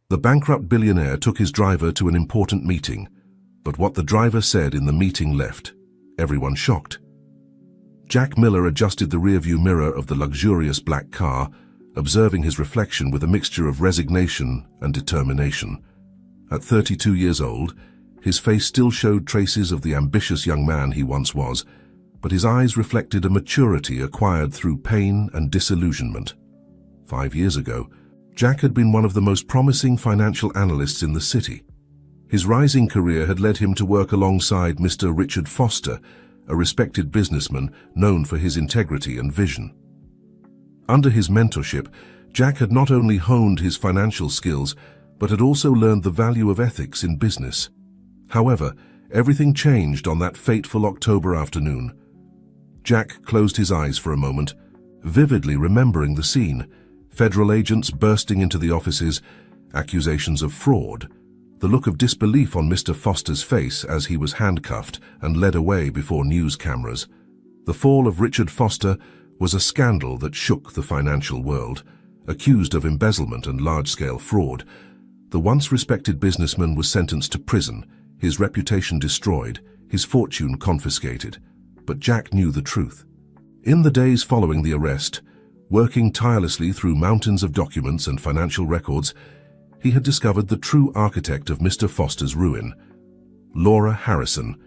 The bankrupt billionaire took his driver to an important meeting, but what the driver said in the meeting left everyone shocked. Jack Miller adjusted the rearview mirror of the luxurious black car, observing his reflection with a mixture of resignation and determination. At 32 years old, his face still showed traces of the ambitious young man he once was, but his eyes reflected a maturity acquired through pain and disillusionment. 5 years ago, Jack had been one of the most promising financial analysts in the city. His rising career had led him to work alongside Mr. Richard Foster, a respected businessman known for his integrity and vision. Under his mentorship, Jack had not only honed his financial skills, but had also learned the value of ethics in business. However, everything changed on that fateful October afternoon. Jack closed his eyes for a moment, vividly remembering the scene: federal agents bursting into the offices, accusations of fraud, the look of disbelief on Mr. Foster's face as he was handcuffed and led away before news cameras. The fall of Richard Foster was a scandal that shook the financial world. Accused of embezzlement and large-scale fraud, the once respected businessman was sentenced to prison, his reputation destroyed, his fortune confiscated. But Jack knew the truth. In the days following the arrest, working tirelessly through mountains of documents and financial records, he had discovered the true architect of Mr. Foster's ruin: Laura Harrison,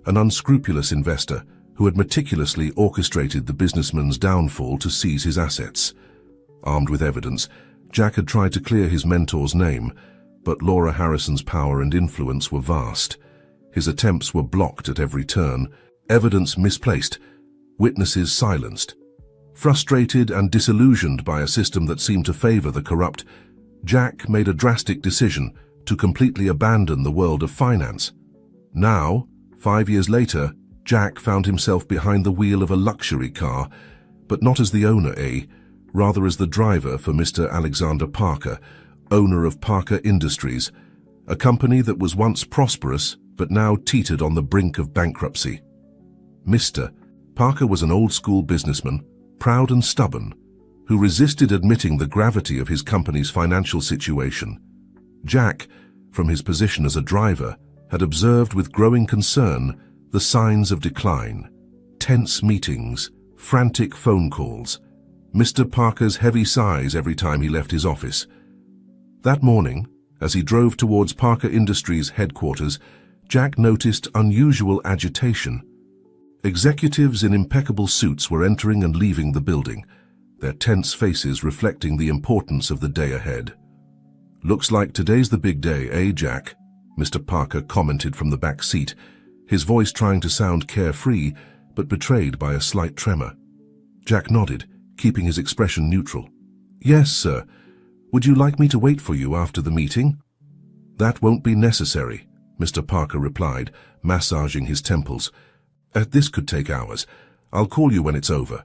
an unscrupulous investor who had meticulously orchestrated the businessman's downfall to seize his assets. Armed with evidence, Jack had tried to clear his mentor's name, but Laura Harrison's power and influence were vast. His attempts were blocked at every turn, evidence misplaced, witnesses silenced. Frustrated and disillusioned by a system that seemed to favor the corrupt, Jack made a drastic decision to completely abandon the world of finance. Now, 5 years later, Jack found himself behind the wheel of a luxury car, but not as the owner, rather as the driver for Mr. Alexander Parker, owner of Parker Industries, a company that was once prosperous but now teetered on the brink of bankruptcy. Mr. Parker was an old-school businessman, proud and stubborn, who resisted admitting the gravity of his company's financial situation. Jack, from his position as a driver, had observed with growing concern the signs of decline: tense meetings, frantic phone calls, Mr. Parker's heavy sighs every time he left his office. That morning, as he drove towards Parker Industries' headquarters, Jack noticed unusual agitation. Executives in impeccable suits were entering and leaving the building, their tense faces reflecting the importance of the day ahead. "Looks like today's the big day, Jack?" Mr. Parker commented from the back seat, his voice trying to sound carefree, but betrayed by a slight tremor. Jack nodded, keeping his expression neutral. "Yes, sir. Would you like me to wait for you after the meeting?" "That won't be necessary," Mr. Parker replied, massaging his temples. "This could take hours. I'll call you when it's over."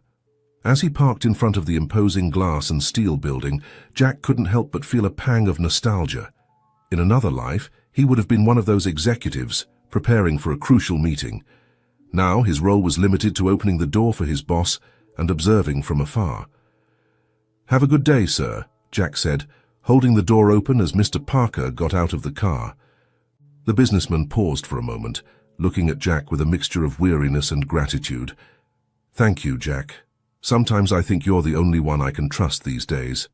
As he parked in front of the imposing glass and steel building, Jack couldn't help but feel a pang of nostalgia. In another life, he would have been one of those executives, preparing for a crucial meeting. Now his role was limited to opening the door for his boss and observing from afar. "Have a good day, sir," Jack said, holding the door open as Mr. Parker got out of the car. The businessman paused for a moment, looking at Jack with a mixture of weariness and gratitude. "Thank you, Jack. Sometimes I think you're the only one I can trust these days."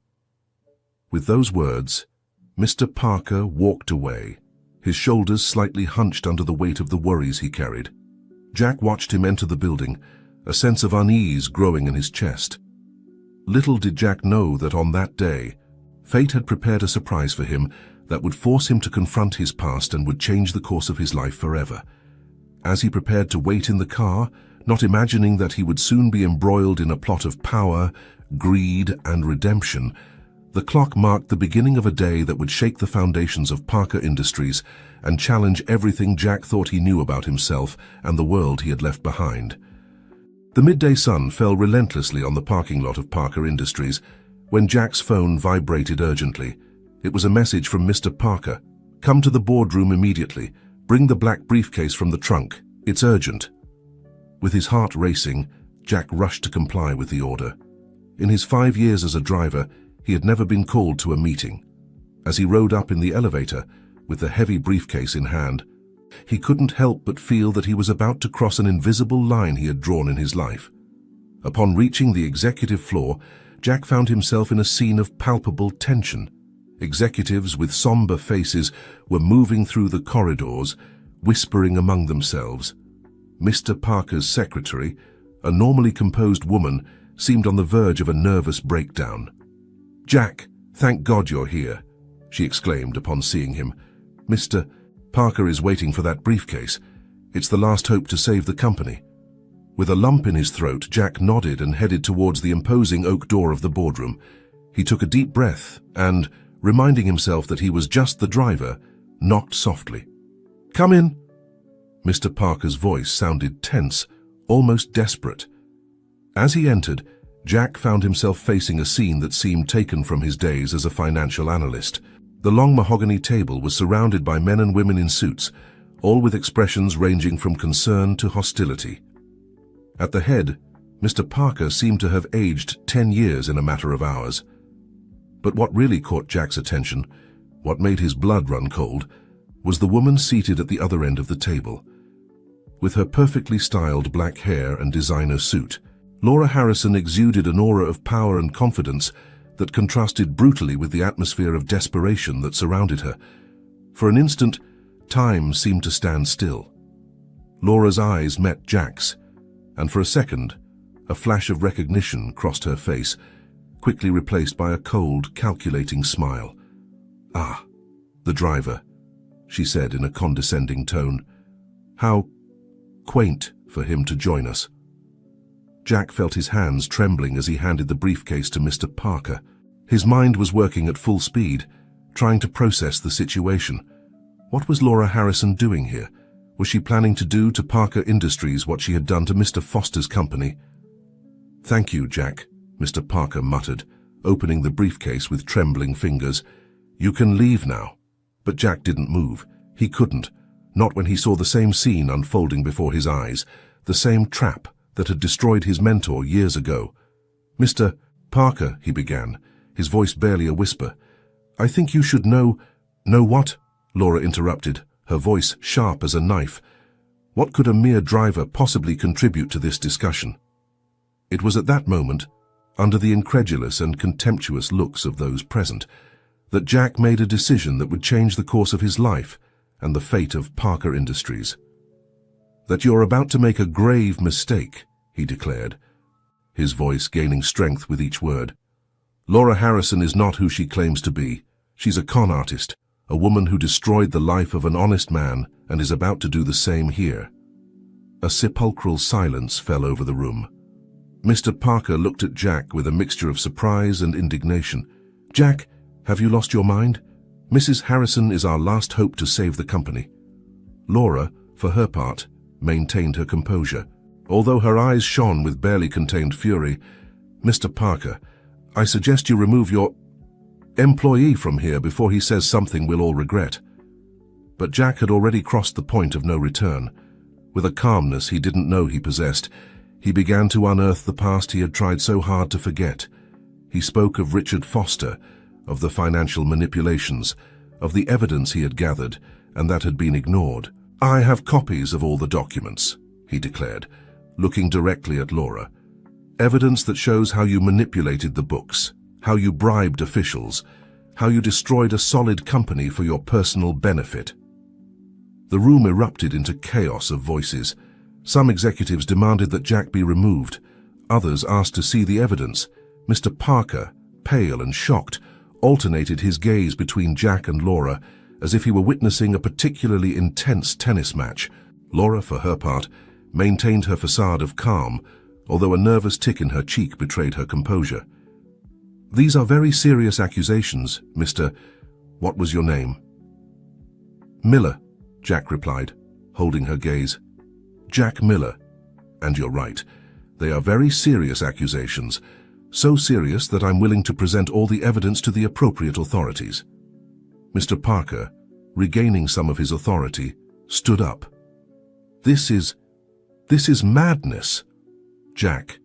With those words, Mr. Parker walked away, his shoulders slightly hunched under the weight of the worries he carried. Jack watched him enter the building, a sense of unease growing in his chest. Little did Jack know that on that day, fate had prepared a surprise for him that would force him to confront his past and would change the course of his life forever. As he prepared to wait in the car, not imagining that he would soon be embroiled in a plot of power, greed, and redemption, the clock marked the beginning of a day that would shake the foundations of Parker Industries and challenge everything Jack thought he knew about himself and the world he had left behind. The midday sun fell relentlessly on the parking lot of Parker Industries when Jack's phone vibrated urgently. It was a message from Mr. Parker. "Come to the boardroom immediately. Bring the black briefcase from the trunk. It's urgent." With his heart racing, Jack rushed to comply with the order. In his 5 years as a driver, he had never been called to a meeting. As he rode up in the elevator, with the heavy briefcase in hand, he couldn't help but feel that he was about to cross an invisible line he had drawn in his life. Upon reaching the executive floor, Jack found himself in a scene of palpable tension. Executives with somber faces were moving through the corridors, whispering among themselves. Mr. Parker's secretary, a normally composed woman, seemed on the verge of a nervous breakdown. "Jack, thank God you're here," she exclaimed upon seeing him. "Mr. Parker is waiting for that briefcase. It's the last hope to save the company." With a lump in his throat, Jack nodded and headed towards the imposing oak door of the boardroom. He took a deep breath and, reminding himself that he was just the driver, knocked softly. "Come in." Mr. Parker's voice sounded tense, almost desperate. As he entered, Jack found himself facing a scene that seemed taken from his days as a financial analyst. The long mahogany table was surrounded by men and women in suits, all with expressions ranging from concern to hostility. At the head, Mr. Parker seemed to have aged 10 years in a matter of hours. But what really caught Jack's attention, what made his blood run cold, was the woman seated at the other end of the table. With her perfectly styled black hair and designer suit, Laura Harrison exuded an aura of power and confidence that contrasted brutally with the atmosphere of desperation that surrounded her. For an instant, time seemed to stand still. Laura's eyes met Jack's, and for a second, a flash of recognition crossed her face, quickly replaced by a cold, calculating smile. "Ah, the driver," she said in a condescending tone. "How quaint for him to join us." Jack felt his hands trembling as he handed the briefcase to Mr. Parker. His mind was working at full speed, trying to process the situation. What was Laura Harrison doing here? Was she planning to do to Parker Industries what she had done to Mr. Foster's company? "Thank you, Jack," Mr. Parker muttered, opening the briefcase with trembling fingers. "You can leave now." But Jack didn't move. He couldn't, not when he saw the same scene unfolding before his eyes, the same trap that had destroyed his mentor years ago. "Mr. Parker," he began, his voice barely a whisper. "I think you should know—" "Know what?" Laura interrupted, her voice sharp as a knife. What could a mere driver possibly contribute to this discussion? It was at that moment, under the incredulous and contemptuous looks of those present, that Jack made a decision that would change the course of his life and the fate of Parker Industries. "That you're about to make a grave mistake," he declared, his voice gaining strength with each word. "Laura Harrison is not who she claims to be. She's a con artist, a woman who destroyed the life of an honest man and is about to do the same here." A sepulchral silence fell over the room. Mr. Parker looked at Jack with a mixture of surprise and indignation. "Jack, have you lost your mind? Mrs. Harrison is our last hope to save the company." Laura, for her part, maintained her composure. Although her eyes shone with barely contained fury, "Mr. Parker, I suggest you remove your employee from here before he says something we'll all regret." But Jack had already crossed the point of no return. With a calmness he didn't know he possessed, he began to unearth the past he had tried so hard to forget. He spoke of Richard Foster, of the financial manipulations, of the evidence he had gathered and that had been ignored. "I have copies of all the documents," he declared, looking directly at Laura. "Evidence that shows how you manipulated the books, how you bribed officials, how you destroyed a solid company for your personal benefit." The room erupted into chaos of voices. Some executives demanded that Jack be removed. Others asked to see the evidence. Mr. Parker, pale and shocked, alternated his gaze between Jack and Laura as if he were witnessing a particularly intense tennis match. Laura, for her part, maintained her facade of calm, although a nervous tick in her cheek betrayed her composure. "These are very serious accusations, Mr. What was your name?" "Miller," Jack replied, holding her gaze. "Jack Miller. And you're right. They are very serious accusations, so serious that I'm willing to present all the evidence to the appropriate authorities." Mr. Parker, regaining some of his authority, stood up. This is madness. "Jack,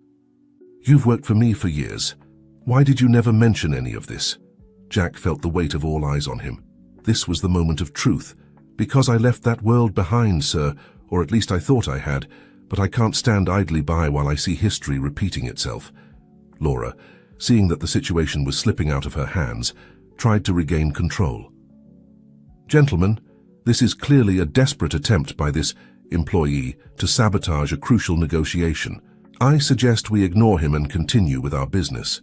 you've worked for me for years. Why did you never mention any of this?" Jack felt the weight of all eyes on him. This was the moment of truth. Because I left that world behind, sir, or at least I thought I had, but I can't stand idly by while I see history repeating itself. Laura, seeing that the situation was slipping out of her hands, tried to regain control. Gentlemen, this is clearly a desperate attempt by this employee to sabotage a crucial negotiation. I suggest we ignore him and continue with our business.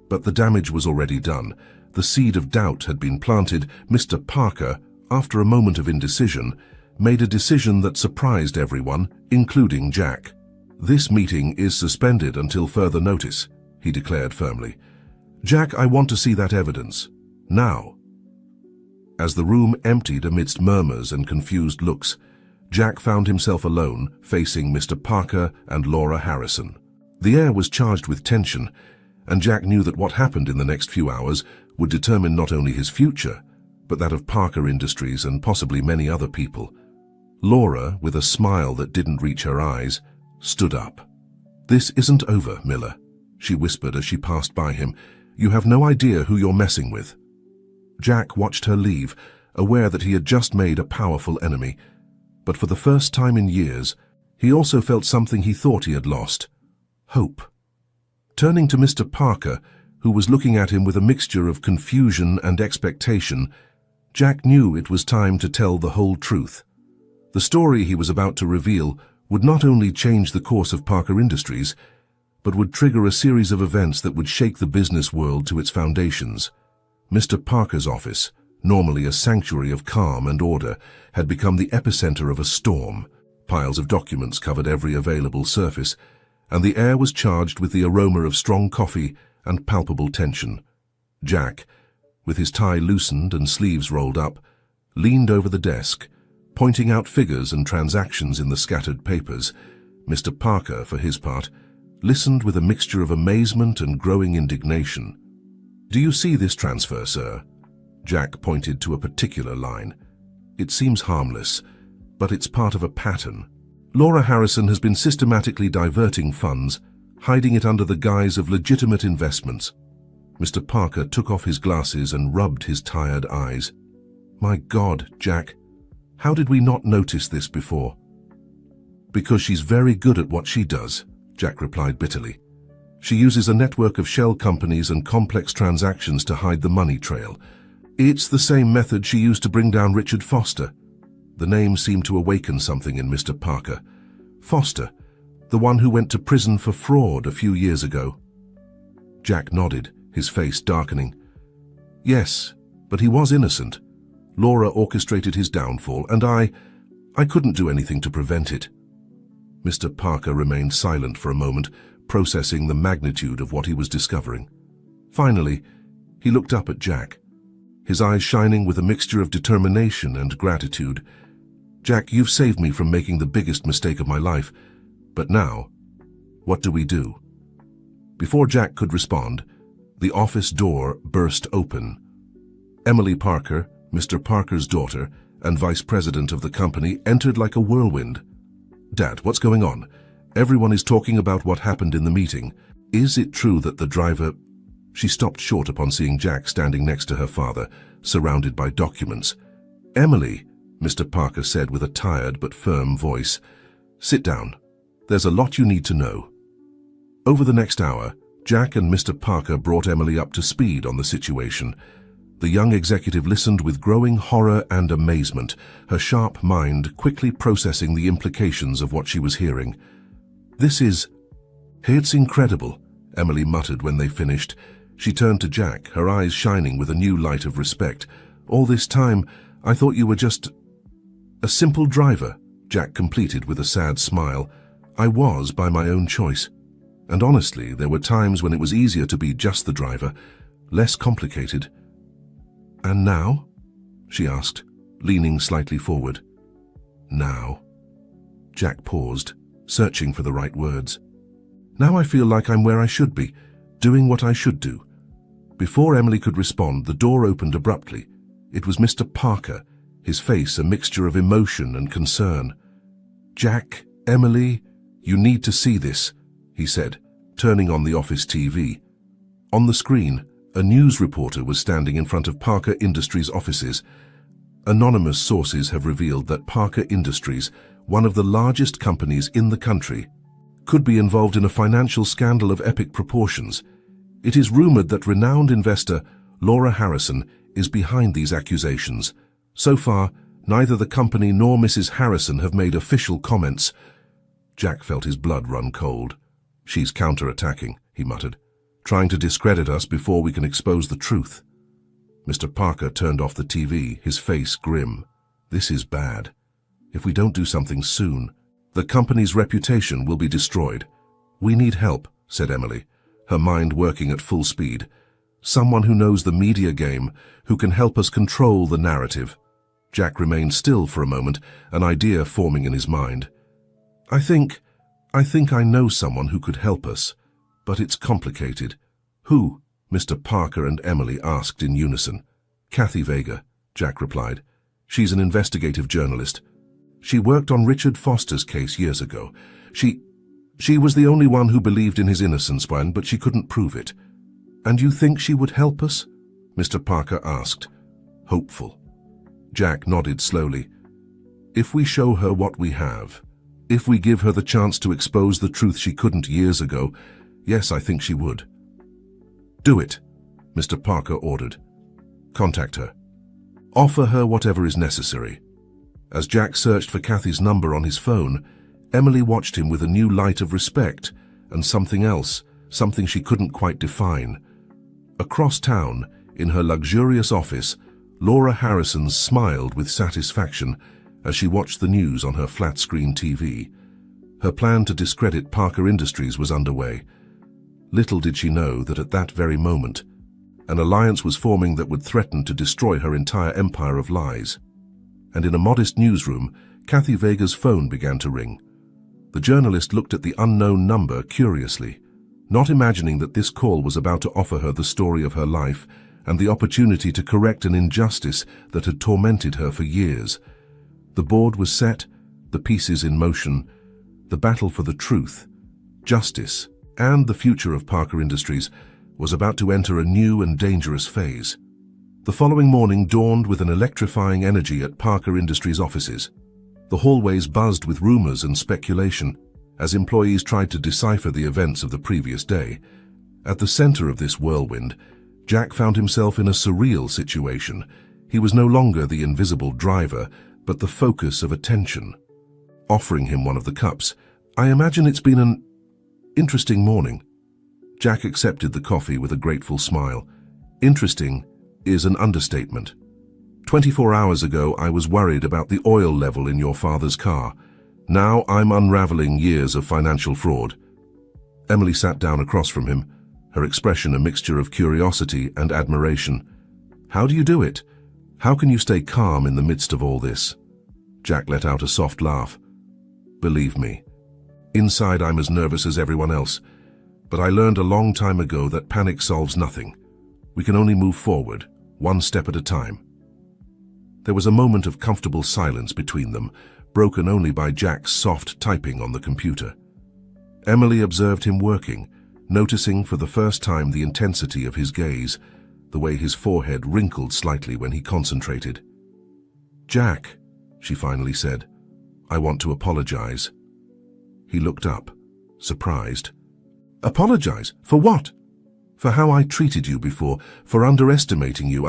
But the damage was already done. The seed of doubt had been planted. Mr. Parker, after a moment of indecision, made a decision that surprised everyone, including Jack. This meeting is suspended until further notice, he declared firmly. Jack, I want to see that evidence. Now. As the room emptied amidst murmurs and confused looks, Jack found himself alone, facing Mr. Parker and Laura Harrison. The air was charged with tension, and Jack knew that what happened in the next few hours would determine not only his future, but that of Parker Industries and possibly many other people. Laura, with a smile that didn't reach her eyes, stood up. This isn't over, Miller, she whispered as she passed by him. You have no idea who you're messing with. Jack watched her leave, aware that he had just made a powerful enemy. But for the first time in years, he also felt something he thought he had lost: hope. Turning to Mr. Parker, who was looking at him with a mixture of confusion and expectation, Jack knew it was time to tell the whole truth. The story he was about to reveal would not only change the course of Parker Industries, but would trigger a series of events that would shake the business world to its foundations. Mr. Parker's office, normally a sanctuary of calm and order, had become the epicenter of a storm. Piles of documents covered every available surface, and the air was charged with the aroma of strong coffee and palpable tension. Jack, with his tie loosened and sleeves rolled up, leaned over the desk, pointing out figures and transactions in the scattered papers. Mr. Parker, for his part, listened with a mixture of amazement and growing indignation. Do you see this transfer, sir? Jack pointed to a particular line. It seems harmless, but it's part of a pattern. Laura Harrison has been systematically diverting funds, hiding it under the guise of legitimate investments. Mr. Parker took off his glasses and rubbed his tired eyes. My God, Jack, how did we not notice this before? Because she's very good at what she does, Jack replied bitterly. She uses a network of shell companies and complex transactions to hide the money trail. It's the same method she used to bring down Richard Foster. The name seemed to awaken something in Mr. Parker. Foster, the one who went to prison for fraud a few years ago. Jack nodded, his face darkening. Yes, but he was innocent. Laura orchestrated his downfall, and I couldn't do anything to prevent it. Mr. Parker remained silent for a moment, processing the magnitude of what he was discovering. Finally, he looked up at Jack, his eyes shining with a mixture of determination and gratitude. Jack, you've saved me from making the biggest mistake of my life. But now, what do we do? Before Jack could respond, the office door burst open. Emily Parker, Mr. Parker's daughter and vice president of the company, entered like a whirlwind. Dad, what's going on? Everyone is talking about what happened in the meeting. Is it true that the driver... She stopped short upon seeing Jack standing next to her father, surrounded by documents. Emily, Mr. Parker said with a tired but firm voice, sit down. There's a lot you need to know. Over the next hour, Jack and Mr. Parker brought Emily up to speed on the situation. The young executive listened with growing horror and amazement, her sharp mind quickly processing the implications of what she was hearing. It's incredible, Emily muttered when they finished. She turned to Jack, her eyes shining with a new light of respect. All this time, I thought you were just a simple driver, Jack completed with a sad smile. I was by my own choice. And honestly, there were times when it was easier to be just the driver, less complicated. And now? She asked, leaning slightly forward. Now? Jack paused, searching for the right words. Now I feel like I'm where I should be, doing what I should do. Before Emily could respond, the door opened abruptly. It was Mr. Parker, his face a mixture of emotion and concern. Jack, Emily, you need to see this, he said, turning on the office TV. On the screen, A news reporter was standing in front of Parker Industries offices. Anonymous sources have revealed that Parker Industries, one of the largest companies in the country, could be involved in a financial scandal of epic proportions. It is rumored that renowned investor Laura Harrison is behind these accusations. So far, neither the company nor Mrs. Harrison have made official comments. Jack felt his blood run cold. "She's counter-attacking," he muttered, "trying to discredit us before we can expose the truth." Mr. Parker turned off the TV, his face grim. "This is bad. If we don't do something soon, the company's reputation will be destroyed." "We need help," said Emily, her mind working at full speed. "Someone who knows the media game, who can help us control the narrative." Jack remained still for a moment, an idea forming in his mind. I think I know someone who could help us, but it's complicated." "Who?" Mr. Parker and Emily asked in unison. "Kathy Vega," Jack replied. "She's an investigative journalist. She worked on Richard Foster's case years ago. She was the only one who believed in his innocence, but she couldn't prove it." "And you think she would help us?" Mr. Parker asked, hopeful. Jack nodded slowly. "If we show her what we have, if we give her the chance to expose the truth she couldn't years ago, yes, I think she would." "Do it," Mr. Parker ordered. "Contact her. Offer her whatever is necessary." As Jack searched for Kathy's number on his phone, Emily watched him with a new light of respect and something else, something she couldn't quite define. Across town, in her luxurious office, Laura Harrison smiled with satisfaction as she watched the news on her flat-screen TV. Her plan to discredit Parker Industries was underway. Little did she know that at that very moment, an alliance was forming that would threaten to destroy her entire empire of lies. And in a modest newsroom, Kathy Vega's phone began to ring. The journalist looked at the unknown number curiously, not imagining that this call was about to offer her the story of her life and the opportunity to correct an injustice that had tormented her for years. The board was set, the pieces in motion. The battle for the truth, justice, and the future of Parker Industries was about to enter a new and dangerous phase. The following morning dawned with an electrifying energy at Parker Industries offices. The hallways buzzed with rumors and speculation as employees tried to decipher the events of the previous day. At the center of this whirlwind, Jack found himself in a surreal situation. He was no longer the invisible driver, but the focus of attention. Offering him one of the cups, "I imagine it's been an interesting morning." Jack accepted the coffee with a grateful smile. "Interesting is an understatement. 24 hours ago, I was worried about the oil level in your father's car. Now I'm unraveling years of financial fraud." Emily sat down across from him, her expression a mixture of curiosity and admiration. "How do you do it? How can you stay calm in the midst of all this?" Jack let out a soft laugh. "Believe me, inside I'm as nervous as everyone else, but I learned a long time ago that panic solves nothing. We can only move forward, one step at a time." There was a moment of comfortable silence between them, broken only by Jack's soft typing on the computer. Emily observed him working, noticing for the first time the intensity of his gaze, the way his forehead wrinkled slightly when he concentrated. "Jack," she finally said, "I want to apologize." He looked up, surprised. "Apologize? For what?" "For how I treated you before, for underestimating you.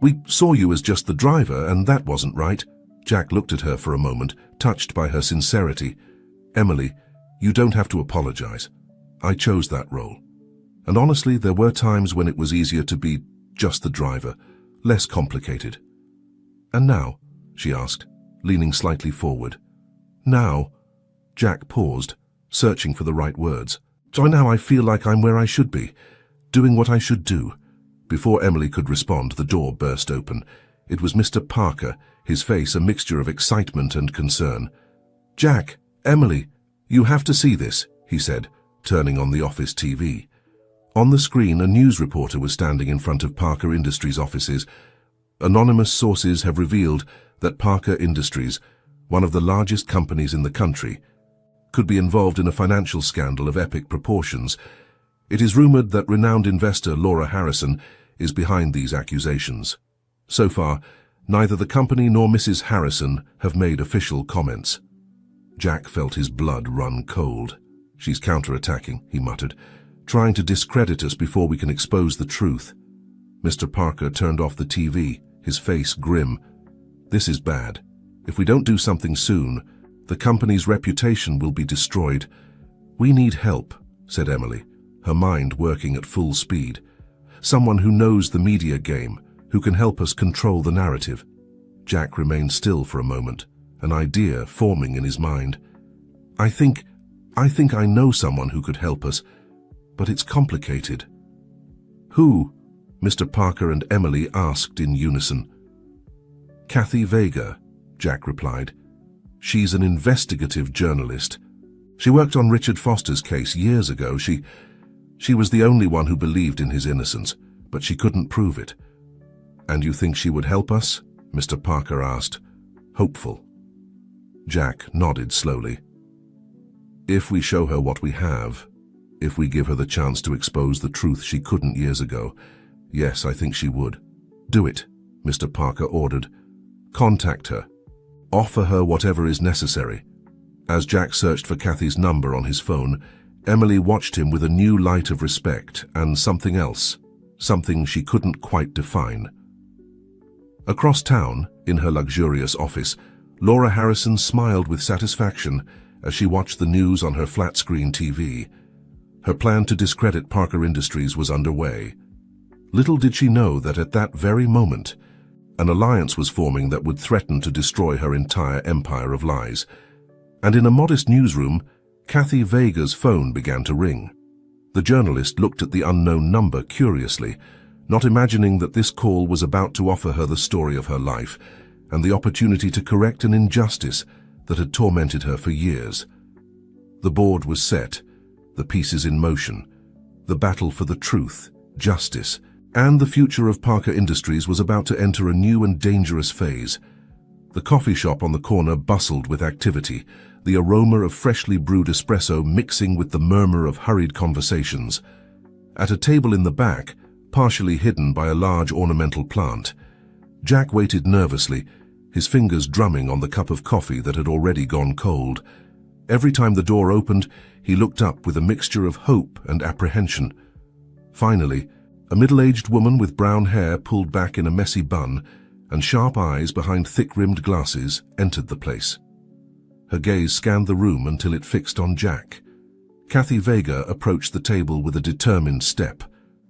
We saw you as just the driver, and that wasn't right." Jack looked at her for a moment, touched by her sincerity. "Emily, you don't have to apologize. I chose that role. And honestly, there were times when it was easier to be just the driver, less complicated." "And now?" she asked, leaning slightly forward. "Now?" Jack paused, searching for the right words. "So now I feel like I'm where I should be, doing what I should do." Before Emily could respond, the door burst open. It was Mr. Parker, his face a mixture of excitement and concern. "Jack, Emily, you have to see this," he said, turning on the office TV. On the screen, a news reporter was standing in front of Parker Industries offices. Anonymous sources have revealed that Parker Industries, one of the largest companies in the country, could be involved in a financial scandal of epic proportions. It is rumored that renowned investor Laura Harrison is behind these accusations. So far, neither the company nor Mrs. Harrison have made official comments. Jack felt his blood run cold. "She's counterattacking," he muttered, "trying to discredit us before we can expose the truth." Mr. Parker turned off the TV, his face grim. "This is bad. If we don't do something soon, the company's reputation will be destroyed." "We need help," said Emily, her mind working at full speed. "Someone who knows the media game, who can help us control the narrative." Jack remained still for a moment, an idea forming in his mind. I think I know someone who could help us, but it's complicated." "Who?" Mr. Parker and Emily asked in unison. "Kathy Vega," Jack replied. "She's an investigative journalist. She worked on Richard Foster's case years ago. She was the only one who believed in his innocence, but she couldn't prove it." "And you think she would help us?" Mr. Parker asked, hopeful. Jack nodded slowly. "If we show her what we have, if we give her the chance to expose the truth she couldn't years ago, yes, I think she would." "Do it," Mr. Parker ordered. "Contact her. Offer her whatever is necessary." As Jack searched for Kathy's number on his phone, Emily watched him with a new light of respect and something else, something she couldn't quite define. Across town, in her luxurious office, Laura Harrison smiled with satisfaction as she watched the news on her flat-screen TV. Her plan to discredit Parker Industries was underway. Little did she know that at that very moment, an alliance was forming that would threaten to destroy her entire empire of lies. And in a modest newsroom, Kathy Vega's phone began to ring. The journalist looked at the unknown number curiously, not imagining that this call was about to offer her the story of her life and the opportunity to correct an injustice that had tormented her for years. The board was set, the pieces in motion. The battle for the truth, justice, and the future of Parker Industries was about to enter a new and dangerous phase. The coffee shop on the corner bustled with activity, the aroma of freshly brewed espresso mixing with the murmur of hurried conversations. At a table in the back, partially hidden by a large ornamental plant, Jack waited nervously, his fingers drumming on the cup of coffee that had already gone cold. Every time the door opened, he looked up with a mixture of hope and apprehension. Finally, a middle-aged woman with brown hair pulled back in a messy bun and sharp eyes behind thick-rimmed glasses entered the place. Her gaze scanned the room until it fixed on Jack. Kathy Vega approached the table with a determined step,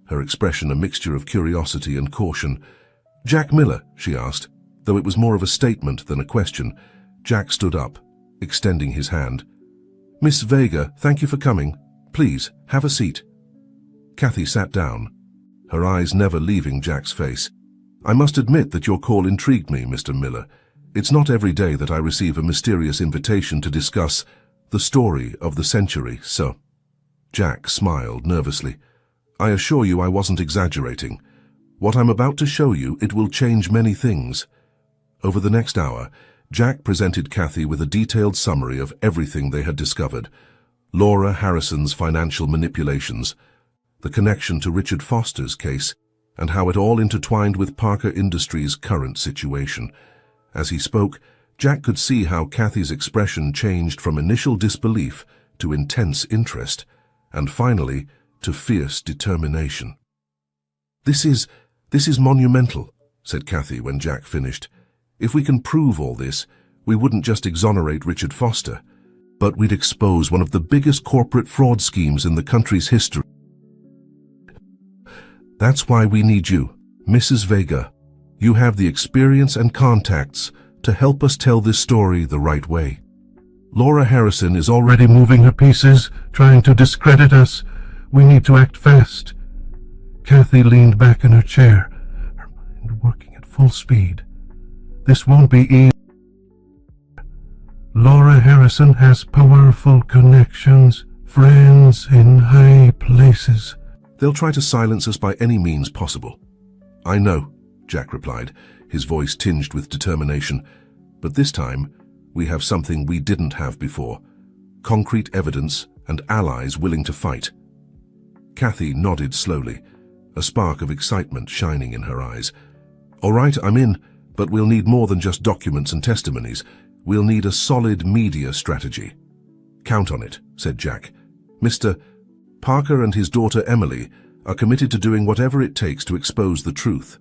her expression a mixture of curiosity and caution. "Jack Miller?" she asked. Though it was more of a statement than a question, Jack stood up, extending his hand. "Miss Vega, thank you for coming. Please, have a seat." Kathy sat down, her eyes never leaving Jack's face. "I must admit that your call intrigued me, Mr. Miller. It's not every day that I receive a mysterious invitation to discuss the story of the century, so..." Jack smiled nervously. "I assure you I wasn't exaggerating. What I'm about to show you, it will change many things." Over the next hour, Jack presented Kathy with a detailed summary of everything they had discovered. Laura Harrison's financial manipulations, the connection to Richard Foster's case, and how it all intertwined with Parker Industries' current situation. As he spoke, Jack could see how Kathy's expression changed from initial disbelief to intense interest, and finally, to fierce determination. This is monumental," said Kathy when Jack finished. "If we can prove all this, we wouldn't just exonerate Richard Foster, but we'd expose one of the biggest corporate fraud schemes in the country's history. That's why we need you, Mrs. Vega. You have the experience and contacts to help us tell this story the right way. Laura Harrison is already moving her pieces, trying to discredit us. We need to act fast." Kathy leaned back in her chair, her mind working at full speed. "This won't be easy. Laura Harrison has powerful connections, friends in high places. They'll try to silence us by any means possible." "I know," Jack replied, his voice tinged with determination. "But this time, we have something we didn't have before. Concrete evidence and allies willing to fight." Kathy nodded slowly, a spark of excitement shining in her eyes. "All right, I'm in, but we'll need more than just documents and testimonies. We'll need a solid media strategy." "Count on it," said Jack. "Mr. Parker and his daughter Emily are committed to doing whatever it takes to expose the truth."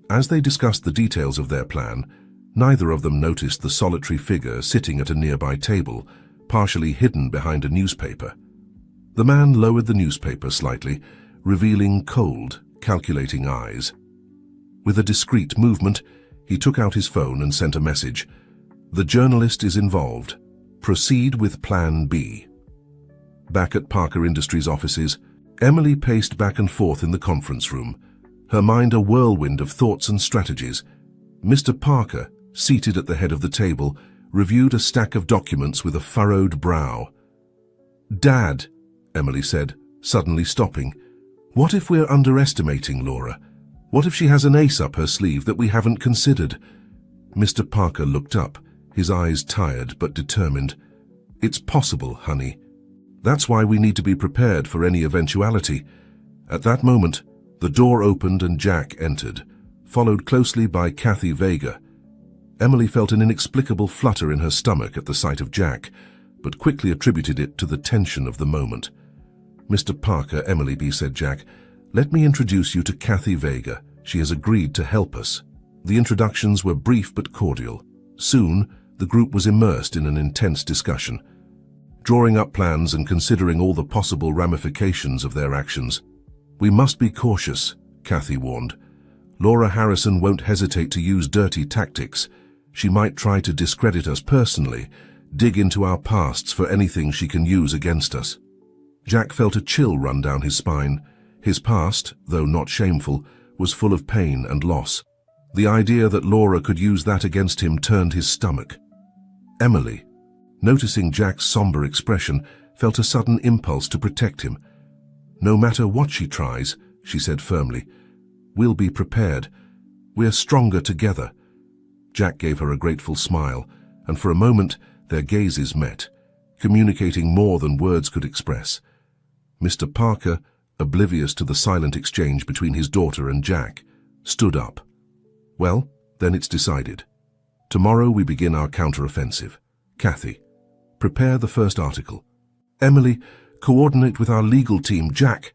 As they discussed the details of their plan, neither of them noticed the solitary figure sitting at a nearby table, partially hidden behind a newspaper. The man lowered the newspaper slightly, revealing cold, calculating eyes. With a discreet movement, he took out his phone and sent a message. "The journalist is involved. Proceed with Plan B." Back at Parker Industries' offices, Emily paced back and forth in the conference room, her mind a whirlwind of thoughts and strategies. Mr. Parker, seated at the head of the table, reviewed a stack of documents with a furrowed brow. "Dad," Emily said, suddenly stopping, "what if we're underestimating Laura? What if she has an ace up her sleeve that we haven't considered?" Mr. Parker looked up, his eyes tired but determined. "It's possible, honey. That's why we need to be prepared for any eventuality." At that moment, the door opened and Jack entered, followed closely by Kathy Vega. Emily felt an inexplicable flutter in her stomach at the sight of Jack, but quickly attributed it to the tension of the moment. "Mr. Parker, Emily B.," said Jack, "let me introduce you to Kathy Vega. She has agreed to help us." The introductions were brief but cordial. Soon, the group was immersed in an intense discussion, drawing up plans and considering all the possible ramifications of their actions. "We must be cautious," Kathy warned. "Laura Harrison won't hesitate to use dirty tactics. She might try to discredit us personally, dig into our pasts for anything she can use against us." Jack felt a chill run down his spine. His past, though not shameful, was full of pain and loss. The idea that Laura could use that against him turned his stomach. Emily, noticing Jack's somber expression, felt a sudden impulse to protect him. "No matter what she tries," she said firmly, "we'll be prepared. We're stronger together." Jack gave her a grateful smile, and for a moment their gazes met, communicating more than words could express. Mr. Parker, oblivious to the silent exchange between his daughter and Jack, stood up. "Well, then it's decided. Tomorrow we begin our counter-offensive. Kathy, prepare the first article. Emily, coordinate with our legal team. Jack."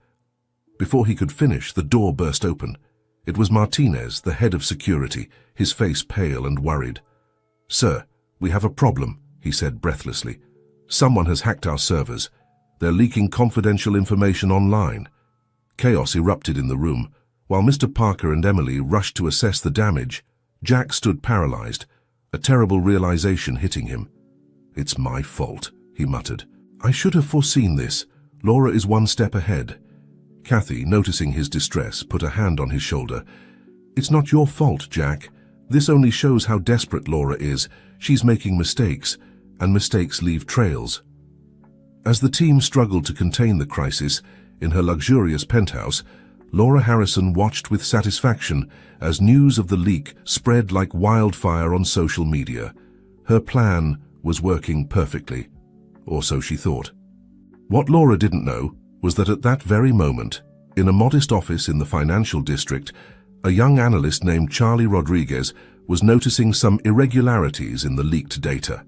Before he could finish, the door burst open. It was Martinez, the head of security, his face pale and worried. "Sir, we have a problem," he said breathlessly. "Someone has hacked our servers. They're leaking confidential information online." Chaos erupted in the room. While Mr. Parker and Emily rushed to assess the damage, Jack stood paralyzed, a terrible realization hitting him. "It's my fault," he muttered. "I should have foreseen this. Laura is one step ahead." Kathy, noticing his distress, put a hand on his shoulder. "It's not your fault, Jack. This only shows how desperate Laura is. She's making mistakes, and mistakes leave trails." As the team struggled to contain the crisis, in her luxurious penthouse, Laura Harrison watched with satisfaction as news of the leak spread like wildfire on social media. Her plan was working perfectly, or so she thought. What Laura didn't know was that at that very moment, in a modest office in the financial district, a young analyst named Charlie Rodriguez was noticing some irregularities in the leaked data.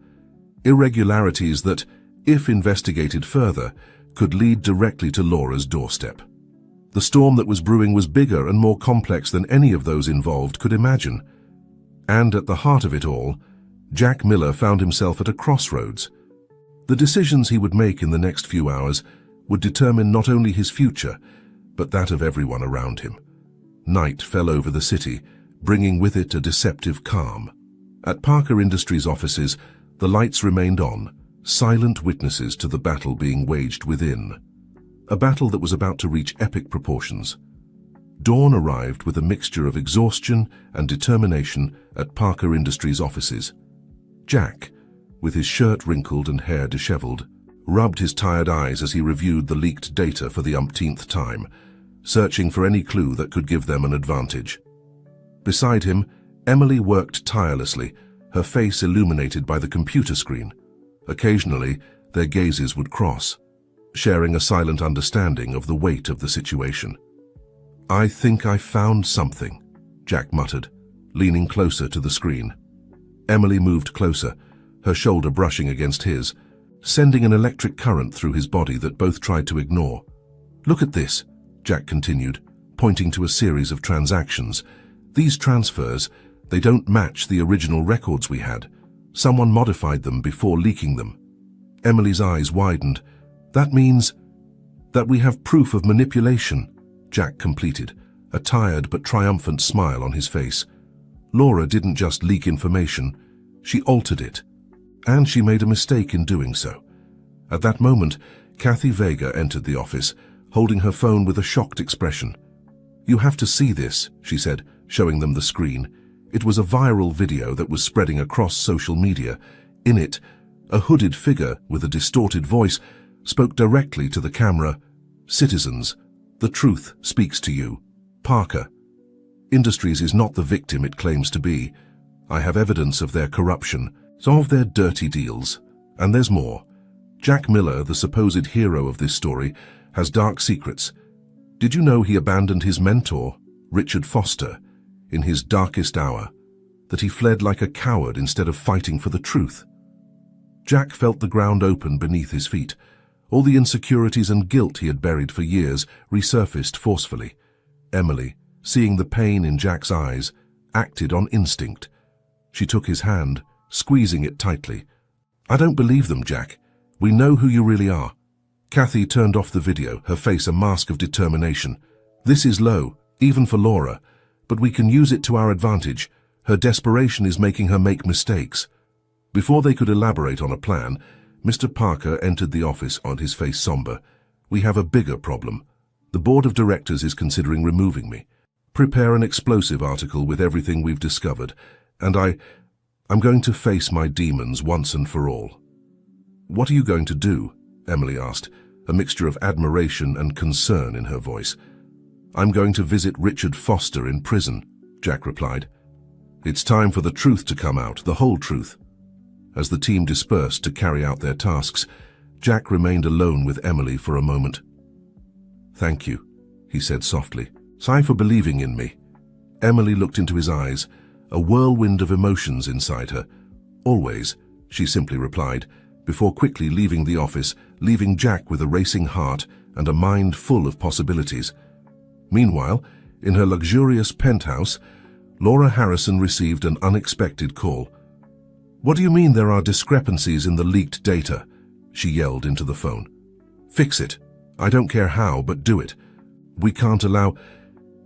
Irregularities that, if investigated further, could lead directly to Laura's doorstep. The storm that was brewing was bigger and more complex than any of those involved could imagine. And at the heart of it all, Jack Miller found himself at a crossroads. The decisions he would make in the next few hours would determine not only his future, but that of everyone around him. Night fell over the city, bringing with it a deceptive calm. At Parker Industries' offices, the lights remained on, silent witnesses to the battle being waged within. A battle that was about to reach epic proportions. Dawn arrived with a mixture of exhaustion and determination at Parker Industries' offices. Jack, with his shirt wrinkled and hair disheveled, rubbed his tired eyes as he reviewed the leaked data for the umpteenth time, searching for any clue that could give them an advantage. Beside him, Emily worked tirelessly, her face illuminated by the computer screen. Occasionally, their gazes would cross. sharing a silent understanding of the weight of the situation. "I think I found something," Jack muttered, leaning closer to the screen. Emily moved closer, her shoulder brushing against his, sending an electric current through his body that both tried to ignore. "Look at this," Jack continued, pointing to a series of transactions. "These transfers, they don't match the original records we had. Someone modified them before leaking them." Emily's eyes widened. "That means that we have proof of manipulation," Jack completed, a tired but triumphant smile on his face. "Laura didn't just leak information, she altered it. And she made a mistake in doing so." At that moment, Kathy Vega entered the office, holding her phone with a shocked expression. "You have to see this," she said, showing them the screen. It was a viral video that was spreading across social media. In it, a hooded figure with a distorted voice spoke directly to the camera. "Citizens, the truth speaks to you. Parker Industries is not the victim it claims to be. I have evidence of their corruption, of their dirty deals. And there's more. Jack Miller, the supposed hero of this story, has dark secrets. Did you know he abandoned his mentor, Richard Foster, in his darkest hour? That he fled like a coward instead of fighting for the truth?" Jack felt the ground open beneath his feet. All the insecurities and guilt he had buried for years resurfaced forcefully. Emily, seeing the pain in Jack's eyes, acted on instinct. She took his hand, squeezing it tightly. "I don't believe them, Jack. We know who you really are." Kathy turned off the video, her face a mask of determination. "This is low, even for Laura, but we can use it to our advantage. Her desperation is making her make mistakes." Before they could elaborate on a plan, Mr. Parker entered the office on his face somber. "We have a bigger problem. The board of directors is considering removing me. Prepare an explosive article with everything we've discovered, and I'm going to face my demons once and for all." "What are you going to do?" Emily asked, a mixture of admiration and concern in her voice. "I'm going to visit Richard Foster in prison," Jack replied. "It's time for the truth to come out, the whole truth." As the team dispersed to carry out their tasks, Jack remained alone with Emily for a moment. "Thank you," he said softly. "Sorry for believing in me." Emily looked into his eyes, a whirlwind of emotions inside her. "Always," she simply replied, before quickly leaving the office, leaving Jack with a racing heart and a mind full of possibilities. Meanwhile, in her luxurious penthouse, Laura Harrison received an unexpected call. "What do you mean there are discrepancies in the leaked data?" she yelled into the phone. "Fix it. I don't care how, but do it. We can't allow—"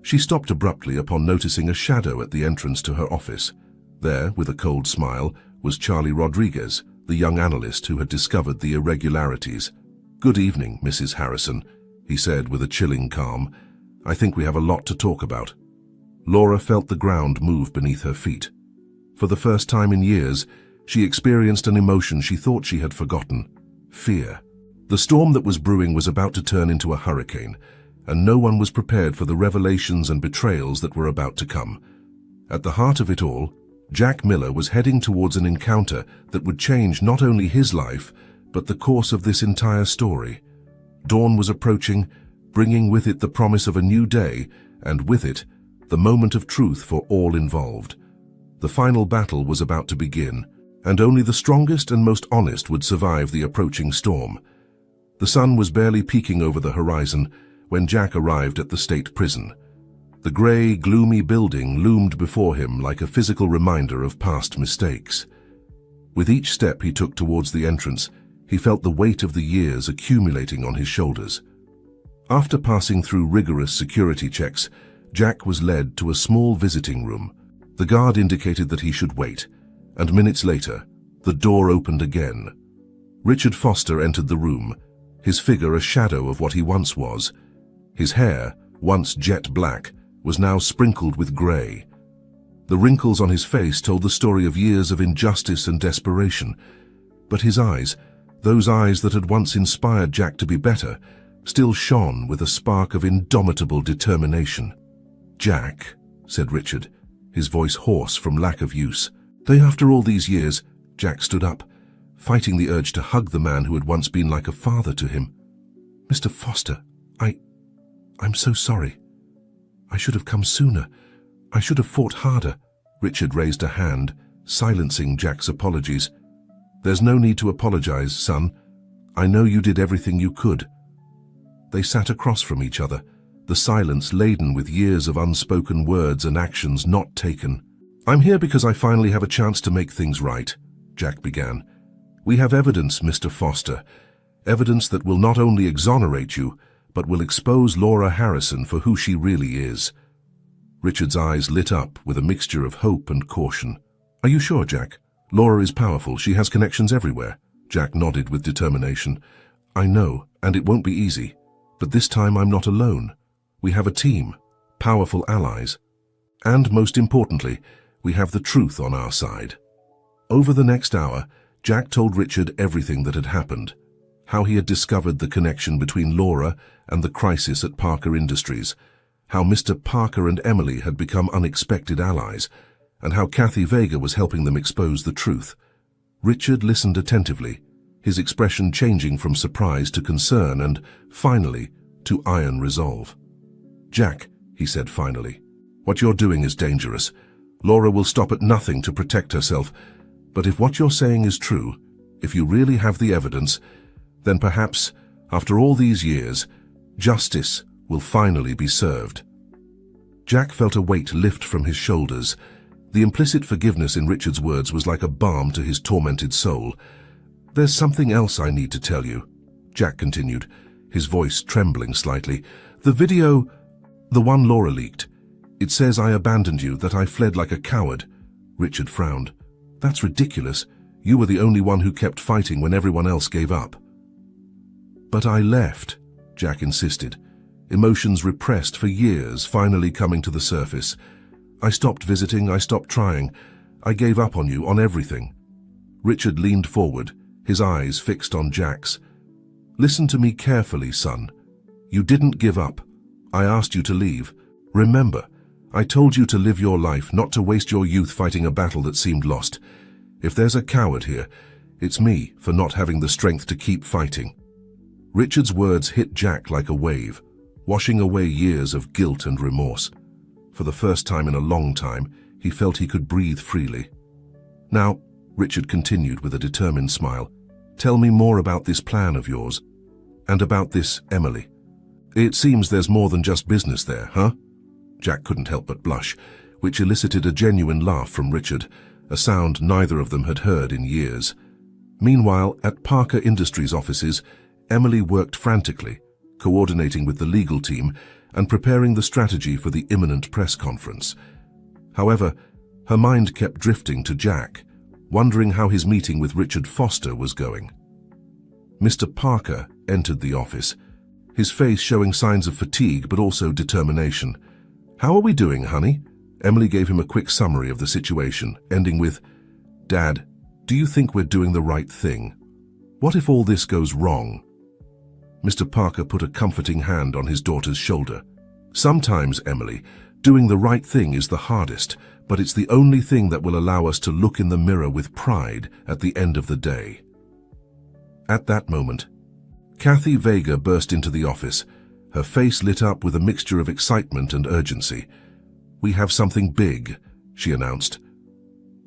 She stopped abruptly upon noticing a shadow at the entrance to her office. There, with a cold smile, was Charlie Rodriguez, the young analyst who had discovered the irregularities. "Good evening, Mrs. Harrison," he said with a chilling calm. "I think we have a lot to talk about." Laura felt the ground move beneath her feet. For the first time in years, she experienced an emotion she thought she had forgotten: fear. The storm that was brewing was about to turn into a hurricane, and no one was prepared for the revelations and betrayals that were about to come. At the heart of it all, Jack Miller was heading towards an encounter that would change not only his life, but the course of this entire story. Dawn was approaching, bringing with it the promise of a new day, and with it, the moment of truth for all involved. The final battle was about to begin, and only the strongest and most honest would survive the approaching storm. The sun was barely peeking over the horizon when Jack arrived at the state prison. The grey, gloomy building loomed before him like a physical reminder of past mistakes. With each step he took towards the entrance, he felt the weight of the years accumulating on his shoulders. After passing through rigorous security checks, Jack was led to a small visiting room. The guard indicated that he should wait, and minutes later, the door opened again. Richard Foster entered the room, his figure a shadow of what he once was. His hair, once jet black, was now sprinkled with grey. The wrinkles on his face told the story of years of injustice and desperation. But his eyes, those eyes that had once inspired Jack to be better, still shone with a spark of indomitable determination. "Jack," said Richard, his voice hoarse from lack of use. After all these years, Jack stood up, fighting the urge to hug the man who had once been like a father to him. Mr. Foster, I'm so sorry. I should have come sooner. I should have fought harder. Richard raised a hand, silencing Jack's apologies. There's no need to apologize, son. I know you did everything you could. They sat across from each other, the silence laden with years of unspoken words and actions not taken. I'm here because I finally have a chance to make things right, Jack began. We have evidence, Mr. Foster. Evidence that will not only exonerate you, but will expose Laura Harrison for who she really is. Richard's eyes lit up with a mixture of hope and caution. Are you sure, Jack? Laura is powerful. She has connections everywhere. Jack nodded with determination. I know, and it won't be easy. But this time I'm not alone. We have a team, powerful allies. And most importantly, we have the truth on our side. Over the next hour, Jack told Richard everything that had happened. How he had discovered the connection between Laura and the crisis at Parker Industries, how Mr. Parker and Emily had become unexpected allies, and how Kathy Vega was helping them expose the truth. Richard listened attentively, his expression changing from surprise to concern and, finally, to iron resolve. Jack, he said finally, what you're doing is dangerous. Laura will stop at nothing to protect herself, but if what you're saying is true, if you really have the evidence, then perhaps, after all these years, justice will finally be served. Jack felt a weight lift from his shoulders. The implicit forgiveness in Richard's words was like a balm to his tormented soul. There's something else I need to tell you, Jack continued, his voice trembling slightly. The video, the one Laura leaked, it says I abandoned you, that I fled like a coward. Richard frowned. That's ridiculous. You were the only one who kept fighting when everyone else gave up. But I left, Jack insisted, emotions repressed for years finally coming to the surface. I stopped visiting, I stopped trying. I gave up on you, on everything. Richard leaned forward, his eyes fixed on Jack's. Listen to me carefully, son. You didn't give up. I asked you to leave. Remember, I told you to live your life, not to waste your youth fighting a battle that seemed lost. If there's a coward here, it's me for not having the strength to keep fighting. Richard's words hit Jack like a wave, washing away years of guilt and remorse. For the first time in a long time, he felt he could breathe freely. Now, Richard continued with a determined smile, tell me more about this plan of yours, and about this Emily. It seems there's more than just business there, huh? Jack couldn't help but blush, which elicited a genuine laugh from Richard, a sound neither of them had heard in years. Meanwhile, at Parker Industries offices, Emily worked frantically, coordinating with the legal team and preparing the strategy for the imminent press conference. However, her mind kept drifting to Jack, wondering how his meeting with Richard Foster was going. Mr. Parker entered the office, his face showing signs of fatigue but also determination. How are we doing, honey? Emily gave him a quick summary of the situation, ending with, Dad, do you think we're doing the right thing? What if all this goes wrong? Mr. Parker put a comforting hand on his daughter's shoulder. Sometimes, Emily, doing the right thing is the hardest, but it's the only thing that will allow us to look in the mirror with pride at the end of the day. At that moment, Kathy Vega burst into the office, her face lit up with a mixture of excitement and urgency. We have something big, she announced.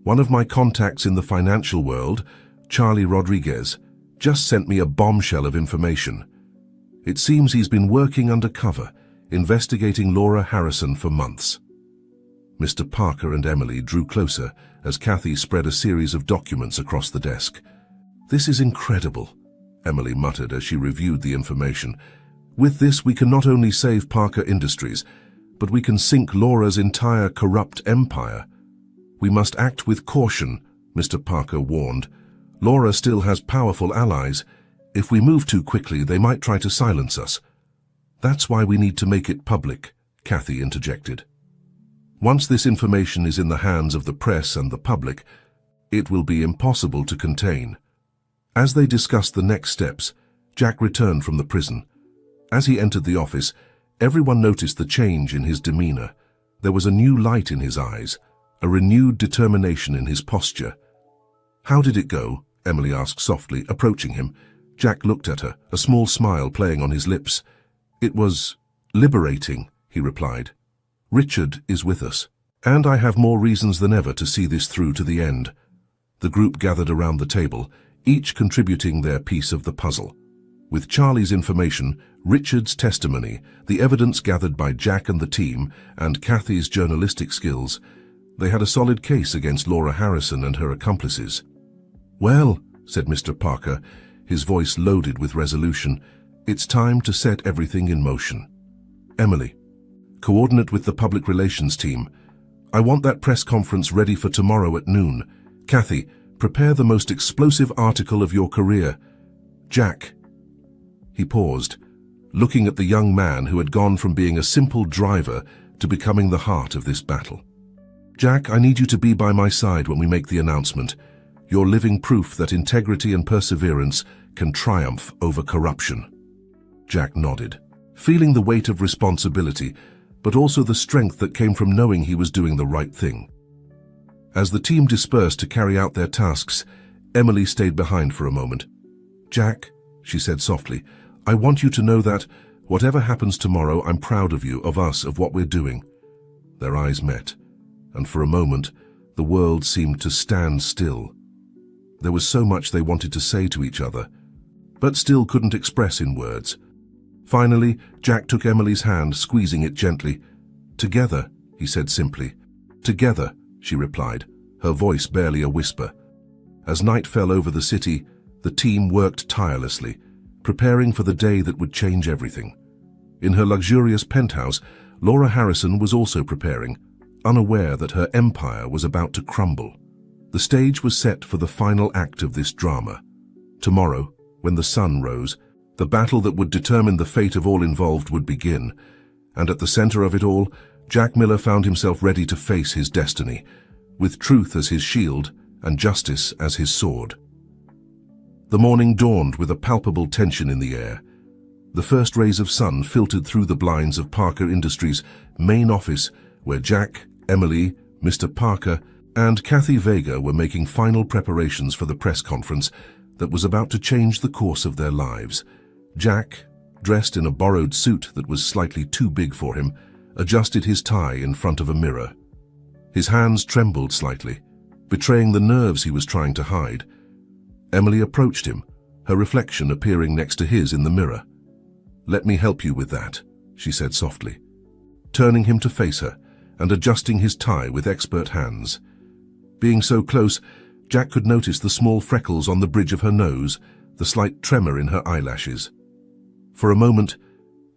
One of my contacts in the financial world, Charlie Rodriguez, just sent me a bombshell of information. It seems he's been working undercover, investigating Laura Harrison for months. Mr. Parker and Emily drew closer as Kathy spread a series of documents across the desk. This is incredible, Emily muttered as she reviewed the information. With this, we can not only save Parker Industries, but we can sink Laura's entire corrupt empire. We must act with caution, Mr. Parker warned. Laura still has powerful allies. If we move too quickly, they might try to silence us. That's why we need to make it public, Kathy interjected. Once this information is in the hands of the press and the public, it will be impossible to contain. As they discussed the next steps, Jack returned from the prison. As he entered the office, everyone noticed the change in his demeanor. There was a new light in his eyes, a renewed determination in his posture. How did it go? Emily asked softly, approaching him. Jack looked at her, a small smile playing on his lips. "It was liberating," he replied. "Richard is with us, and I have more reasons than ever to see this through to the end." The group gathered around the table, each contributing their piece of the puzzle. With Charlie's information, Richard's testimony, the evidence gathered by Jack and the team, and Kathy's journalistic skills, they had a solid case against Laura Harrison and her accomplices. "Well," said Mr. Parker, his voice loaded with resolution, "it's time to set everything in motion. Emily, coordinate with the public relations team. I want that press conference ready for tomorrow at noon. Kathy, prepare the most explosive article of your career. Jack." He paused, looking at the young man who had gone from being a simple driver to becoming the heart of this battle. "Jack, I need you to be by my side when we make the announcement. You're living proof that integrity and perseverance can triumph over corruption." Jack nodded, feeling the weight of responsibility, but also the strength that came from knowing he was doing the right thing. As the team dispersed to carry out their tasks, Emily stayed behind for a moment. "Jack," she said softly, "I want you to know that, whatever happens tomorrow, I'm proud of you, of us, of what we're doing." Their eyes met, and for a moment, the world seemed to stand still. There was so much they wanted to say to each other, but still couldn't express in words. Finally, Jack took Emily's hand, squeezing it gently. "Together," he said simply. "Together," she replied, her voice barely a whisper. As night fell over the city, the team worked tirelessly, preparing for the day that would change everything. In her luxurious penthouse, Laura Harrison was also preparing, unaware that her empire was about to crumble. The stage was set for the final act of this drama. Tomorrow, when the sun rose, the battle that would determine the fate of all involved would begin, and at the center of it all, Jack Miller found himself ready to face his destiny, with truth as his shield and justice as his sword. The morning dawned with a palpable tension in the air. The first rays of sun filtered through the blinds of Parker Industries' main office, where Jack, Emily, Mr. Parker, and Kathy Vega were making final preparations for the press conference that was about to change the course of their lives. Jack, dressed in a borrowed suit that was slightly too big for him, adjusted his tie in front of a mirror. His hands trembled slightly, betraying the nerves he was trying to hide. Emily approached him, her reflection appearing next to his in the mirror. "Let me help you with that," she said softly, turning him to face her and adjusting his tie with expert hands. Being so close, Jack could notice the small freckles on the bridge of her nose, the slight tremor in her eyelashes. For a moment,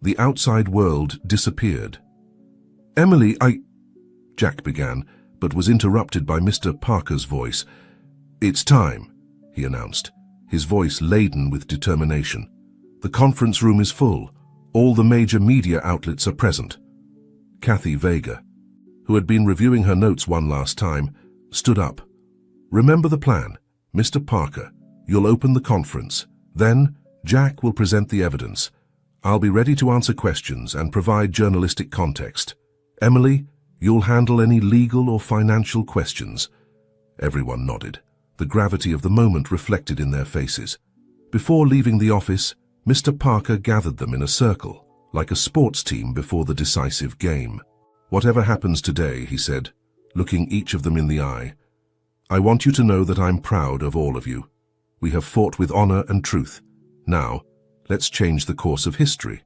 the outside world disappeared. "Emily, Jack began, but was interrupted by Mr. Parker's voice. "It's time," he announced, his voice laden with determination. "The conference room is full. All the major media outlets are present." Kathy Vega, who had been reviewing her notes one last time, stood up. "Remember the plan, Mr. Parker. You'll open the conference. Then, Jack will present the evidence. I'll be ready to answer questions and provide journalistic context. Emily, you'll handle any legal or financial questions." Everyone nodded, the gravity of the moment reflected in their faces. Before leaving the office, Mr. Parker gathered them in a circle, like a sports team before the decisive game. "Whatever happens today," he said, looking each of them in the eye, "I want you to know that I'm proud of all of you. We have fought with honor and truth. Now, let's change the course of history."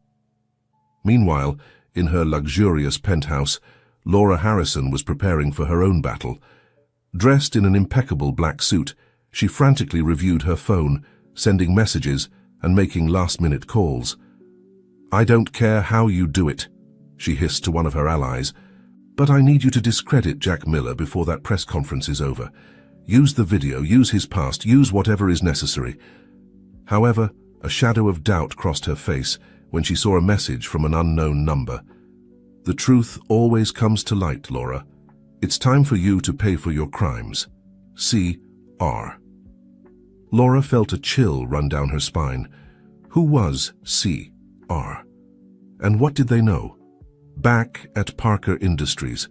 Meanwhile, in her luxurious penthouse, Laura Harrison was preparing for her own battle. Dressed in an impeccable black suit, she frantically reviewed her phone, sending messages and making last-minute calls. "I don't care how you do it," she hissed to one of her allies, "but I need you to discredit Jack Miller before that press conference is over. Use the video, use his past, use whatever is necessary." However, a shadow of doubt crossed her face when she saw a message from an unknown number. "The truth always comes to light, Laura. It's time for you to pay for your crimes. C.R." Laura felt a chill run down her spine. Who was C.R.? And what did they know? Back at Parker Industries,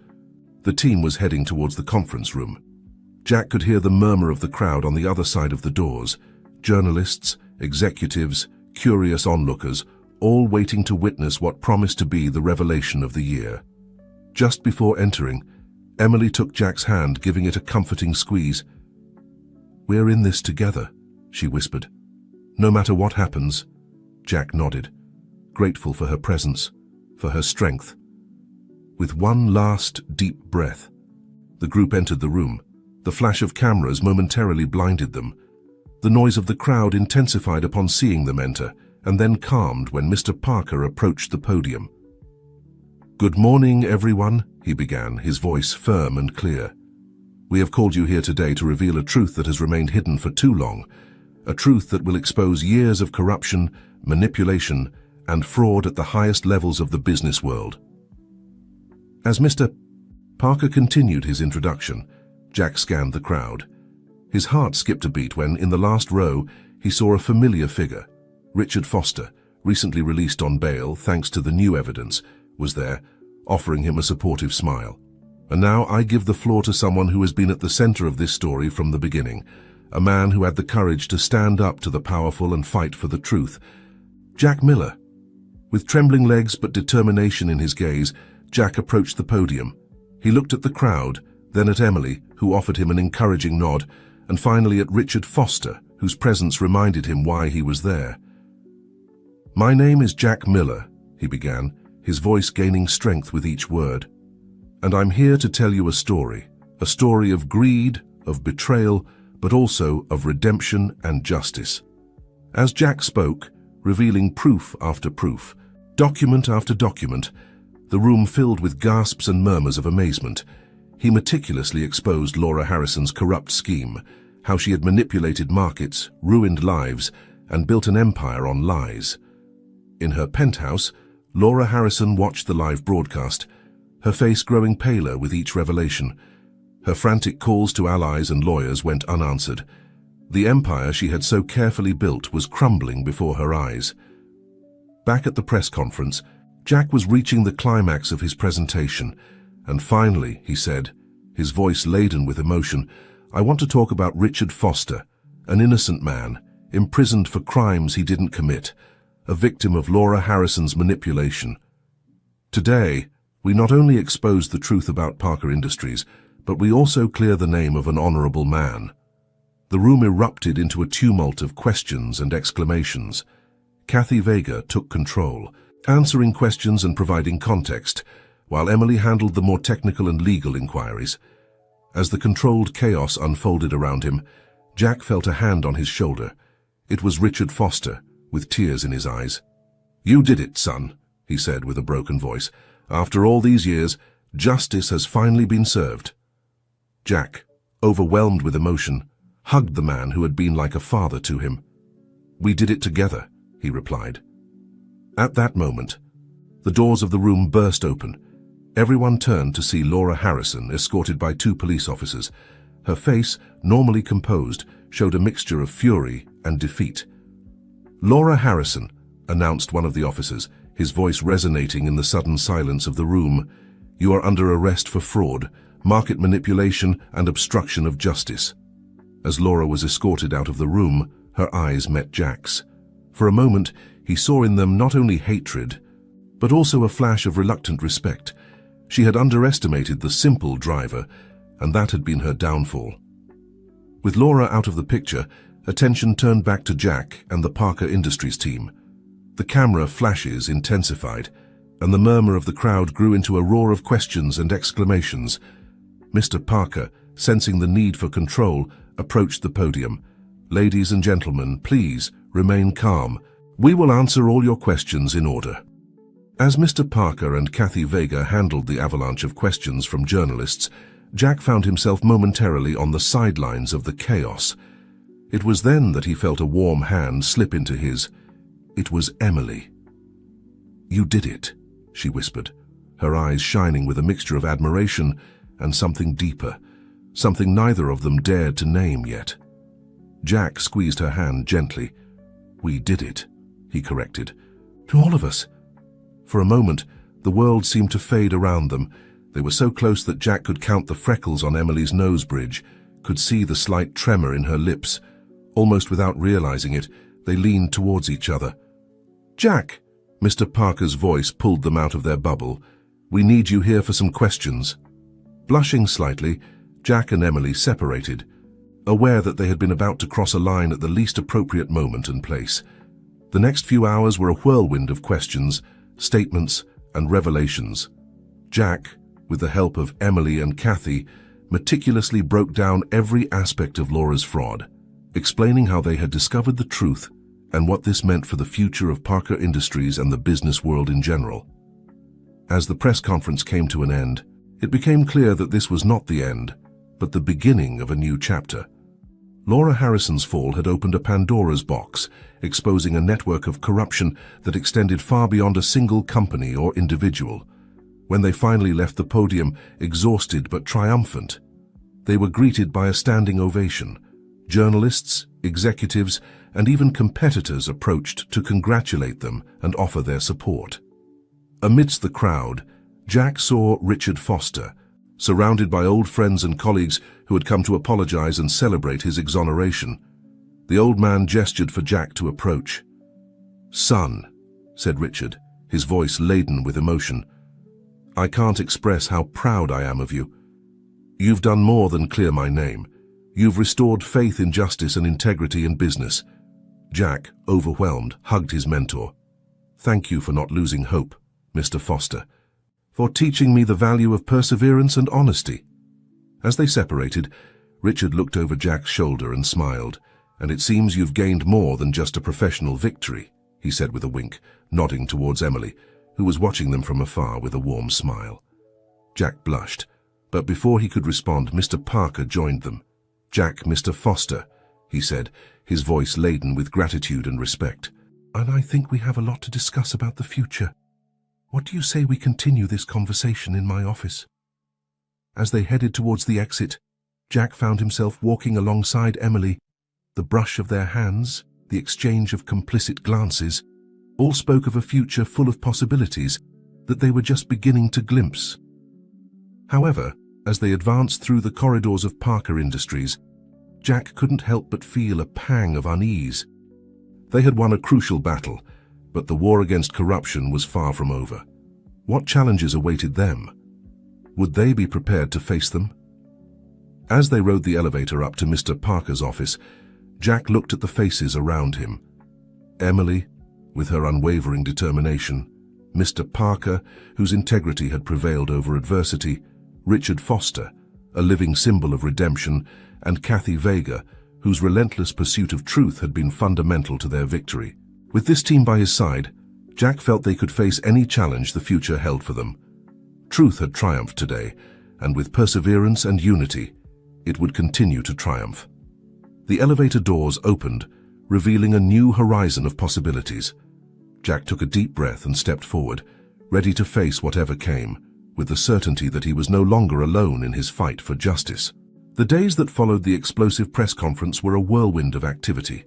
the team was heading towards the conference room. Jack could hear the murmur of the crowd on the other side of the doors, journalists, executives, curious onlookers, all waiting to witness what promised to be the revelation of the year. Just before entering, Emily took Jack's hand, giving it a comforting squeeze. "We're in this together," she whispered. "No matter what happens." Jack nodded, grateful for her presence, for her strength. With one last deep breath, the group entered the room. The flash of cameras momentarily blinded them. The noise of the crowd intensified upon seeing them enter, and then calmed when Mr. Parker approached the podium. "Good morning, everyone," he began, his voice firm and clear. "We have called you here today to reveal a truth that has remained hidden for too long, a truth that will expose years of corruption, manipulation, and fraud at the highest levels of the business world." As Mr. Parker continued his introduction, Jack scanned the crowd. His heart skipped a beat when, in the last row, he saw a familiar figure. Richard Foster, recently released on bail thanks to the new evidence, was there, offering him a supportive smile. And now I give the floor to someone who has been at the center of this story from the beginning, a man who had the courage to stand up to the powerful and fight for the truth. Jack Miller. With trembling legs but determination in his gaze, Jack approached the podium. He looked at the crowd, then at Emily, who offered him an encouraging nod, and finally at Richard Foster, whose presence reminded him why he was there. "My name is Jack Miller," he began, his voice gaining strength with each word. "And I'm here to tell you a story of greed, of betrayal, but also of redemption and justice." As Jack spoke, revealing proof after proof, document after document, the room filled with gasps and murmurs of amazement. He meticulously exposed Laura Harrison's corrupt scheme, how she had manipulated markets, ruined lives, and built an empire on lies. In her penthouse, Laura Harrison watched the live broadcast, her face growing paler with each revelation. Her frantic calls to allies and lawyers went unanswered. The empire she had so carefully built was crumbling before her eyes. Back at the press conference, Jack was reaching the climax of his presentation, and finally, he said, his voice laden with emotion, "I want to talk about Richard Foster, an innocent man, imprisoned for crimes he didn't commit, a victim of Laura Harrison's manipulation. Today, we not only expose the truth about Parker Industries, but we also clear the name of an honorable man." The room erupted into a tumult of questions and exclamations. Kathy Vega took control, answering questions and providing context, while Emily handled the more technical and legal inquiries. As the controlled chaos unfolded around him, Jack felt a hand on his shoulder. It was Richard Foster, with tears in his eyes. "You did it, son," he said with a broken voice. "After all these years, justice has finally been served." Jack, overwhelmed with emotion, hugged the man who had been like a father to him. "We did it together," he replied. At that moment, the doors of the room burst open. Everyone turned to see Laura Harrison escorted by 2 police officers. Her face, normally composed, showed a mixture of fury and defeat. "Laura Harrison," announced one of the officers, his voice resonating in the sudden silence of the room, "you are under arrest for fraud, market manipulation, and obstruction of justice." As Laura was escorted out of the room, her eyes met Jack's. For a moment, he saw in them not only hatred, but also a flash of reluctant respect. She had underestimated the simple driver, and that had been her downfall. With Laura out of the picture, attention turned back to Jack and the Parker Industries team. The camera flashes intensified, and the murmur of the crowd grew into a roar of questions and exclamations. Mr. Parker, sensing the need for control, approached the podium. "Ladies and gentlemen, please remain calm. We will answer all your questions in order." As Mr. Parker and Kathy Vega handled the avalanche of questions from journalists, Jack found himself momentarily on the sidelines of the chaos. It was then that he felt a warm hand slip into his. It was Emily. "You did it," she whispered, her eyes shining with a mixture of admiration and something deeper, something neither of them dared to name yet. Jack squeezed her hand gently. "We did it," he corrected. "To all of us." For a moment, the world seemed to fade around them. They were so close that Jack could count the freckles on Emily's nose bridge, could see the slight tremor in her lips. Almost without realizing it, they leaned towards each other. "Jack!" Mr. Parker's voice pulled them out of their bubble. "We need you here for some questions." Blushing slightly, Jack and Emily separated, aware that they had been about to cross a line at the least appropriate moment and place. The next few hours were a whirlwind of questions, statements, and revelations. Jack, with the help of Emily and Kathy, meticulously broke down every aspect of Laura's fraud, explaining how they had discovered the truth and what this meant for the future of Parker Industries and the business world in general. As the press conference came to an end, it became clear that this was not the end, but the beginning of a new chapter. Laura Harrison's fall had opened a Pandora's box, exposing a network of corruption that extended far beyond a single company or individual. When they finally left the podium, exhausted but triumphant, they were greeted by a standing ovation. Journalists, executives, and even competitors approached to congratulate them and offer their support. Amidst the crowd, Jack saw Richard Foster, surrounded by old friends and colleagues who had come to apologize and celebrate his exoneration. The old man gestured for Jack to approach. "Son," said Richard, his voice laden with emotion, "I can't express how proud I am of you. You've done more than clear my name. You've restored faith in justice and integrity in business." Jack, overwhelmed, hugged his mentor. "Thank you for not losing hope, Mr. Foster, for teaching me the value of perseverance and honesty." As they separated, Richard looked over Jack's shoulder and smiled. "And it seems you've gained more than just a professional victory," he said with a wink, nodding towards Emily, who was watching them from afar with a warm smile. Jack blushed, but before he could respond, Mr. Parker joined them. "Jack, Mr. Foster," he said, his voice laden with gratitude and respect. "And I think we have a lot to discuss about the future. What do you say we continue this conversation in my office?" As they headed towards the exit, Jack found himself walking alongside Emily. The brush of their hands, the exchange of complicit glances, all spoke of a future full of possibilities that they were just beginning to glimpse. However, as they advanced through the corridors of Parker Industries, Jack couldn't help but feel a pang of unease. They had won a crucial battle, but the war against corruption was far from over. What challenges awaited them? Would they be prepared to face them? As they rode the elevator up to Mr. Parker's office, Jack looked at the faces around him. Emily, with her unwavering determination, Mr. Parker, whose integrity had prevailed over adversity, Richard Foster, a living symbol of redemption, and Kathy Vega, whose relentless pursuit of truth had been fundamental to their victory. With this team by his side, Jack felt they could face any challenge the future held for them. Truth had triumphed today, and with perseverance and unity, it would continue to triumph. The elevator doors opened, revealing a new horizon of possibilities. Jack took a deep breath and stepped forward, ready to face whatever came, with the certainty that he was no longer alone in his fight for justice. The days that followed the explosive press conference were a whirlwind of activity.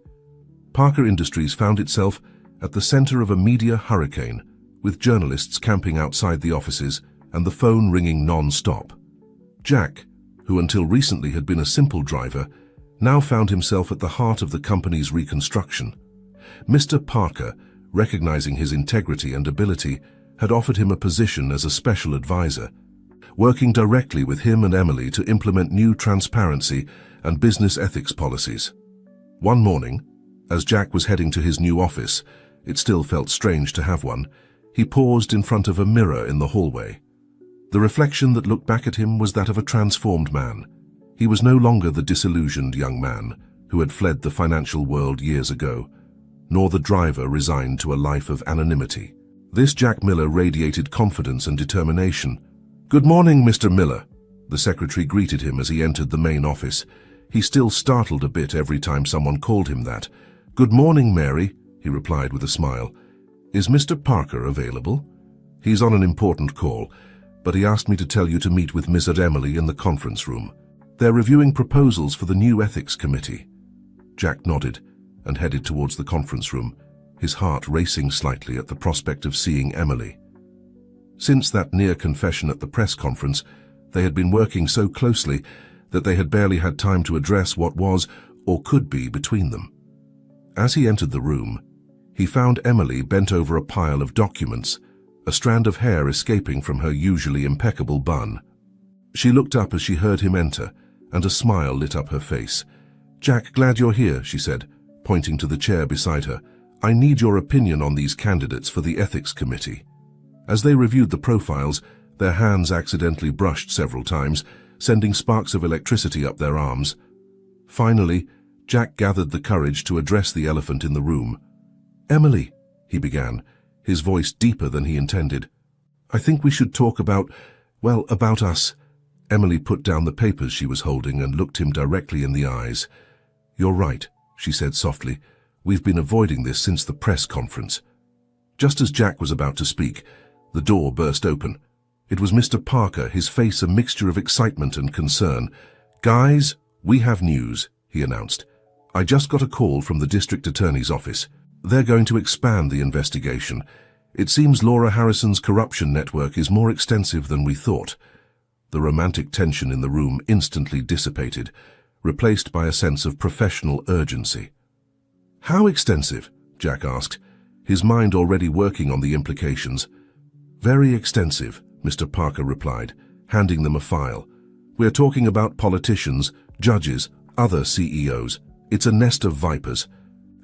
Parker Industries found itself at the center of a media hurricane, with journalists camping outside the offices and the phone ringing non-stop. Jack, who until recently had been a simple driver, now found himself at the heart of the company's reconstruction. Mr. Parker, recognizing his integrity and ability, had offered him a position as a special advisor, working directly with him and Emily to implement new transparency and business ethics policies. One morning, as Jack was heading to his new office, it still felt strange to have one, he paused in front of a mirror in the hallway. The reflection that looked back at him was that of a transformed man. He was no longer the disillusioned young man who had fled the financial world years ago, nor the driver resigned to a life of anonymity. This Jack Miller radiated confidence and determination. "Good morning, Mr. Miller," the secretary greeted him as he entered the main office. He still startled a bit every time someone called him that. "Good morning, Mary," he replied with a smile. "Is Mr. Parker available?" "He's on an important call, but he asked me to tell you to meet with Miss Emily in the conference room. They're reviewing proposals for the new ethics committee." Jack nodded and headed towards the conference room, his heart racing slightly at the prospect of seeing Emily. Since that near confession at the press conference, they had been working so closely that they had barely had time to address what was, or could be, between them. As he entered the room, he found Emily bent over a pile of documents, a strand of hair escaping from her usually impeccable bun. She looked up as she heard him enter, and a smile lit up her face. "Jack, glad you're here," she said, pointing to the chair beside her. "I need your opinion on these candidates for the Ethics Committee." As they reviewed the profiles, their hands accidentally brushed several times, sending sparks of electricity up their arms. Finally, Jack gathered the courage to address the elephant in the room. "Emily," he began, his voice deeper than he intended. "I think we should talk about us." Emily put down the papers she was holding and looked him directly in the eyes. "You're right," she said softly. "We've been avoiding this since the press conference." Just as Jack was about to speak, the door burst open. It was Mr. Parker, his face a mixture of excitement and concern. "Guys, we have news," he announced. "I just got a call from the district attorney's office. They're going to expand the investigation. It seems Laura Harrison's corruption network is more extensive than we thought." The romantic tension in the room instantly dissipated, replaced by a sense of professional urgency. "How extensive?" Jack asked, his mind already working on the implications. "Very extensive," Mr. Parker replied, handing them a file. "We're talking about politicians, judges, other CEOs. It's a nest of vipers.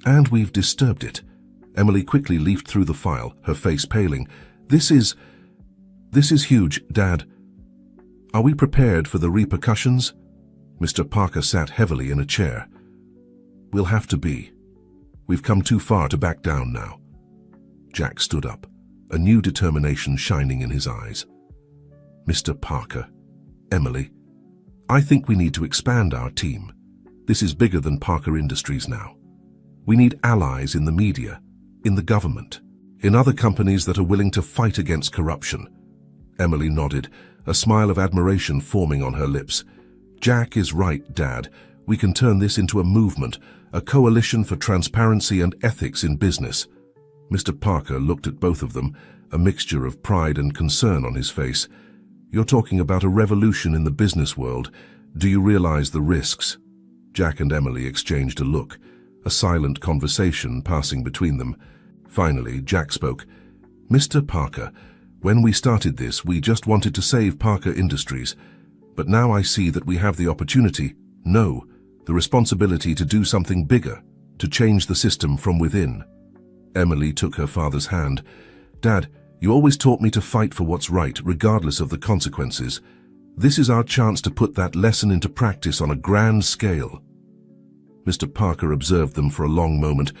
And we've disturbed it." Emily quickly leafed through the file, her face paling. This is huge, Dad. Are we prepared for the repercussions?" Mr. Parker sat heavily in a chair. "We'll have to be. We've come too far to back down now." Jack stood up, a new determination shining in his eyes. "Mr. Parker, Emily, I think we need to expand our team. This is bigger than Parker Industries now. We need allies in the media, in the government, in other companies that are willing to fight against corruption." Emily nodded, a smile of admiration forming on her lips. "Jack is right, Dad. We can turn this into a movement, a coalition for transparency and ethics in business." Mr. Parker looked at both of them, a mixture of pride and concern on his face. "You're talking about a revolution in the business world. Do you realize the risks?" Jack and Emily exchanged a look, a silent conversation passing between them. Finally, Jack spoke. "Mr. Parker, when we started this, we just wanted to save Parker Industries. But now I see that we have the opportunity, the responsibility to do something bigger, to change the system from within." Emily took her father's hand. "Dad, you always taught me to fight for what's right, regardless of the consequences. This is our chance to put that lesson into practice on a grand scale." Mr. Parker observed them for a long moment,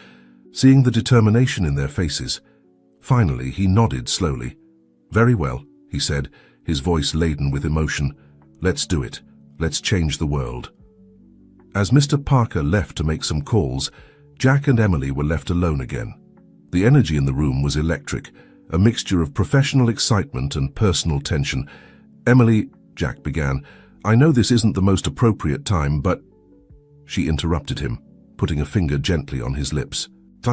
seeing the determination in their faces. Finally, he nodded slowly. "Very well," he said, his voice laden with emotion. "Let's do it. Let's change the world." As Mr. Parker left to make some calls, Jack and Emily were left alone again. The energy in the room was electric, a mixture of professional excitement and personal tension. "Emily," Jack began, "I know this isn't the most appropriate time, but—" She interrupted him, putting a finger gently on his lips.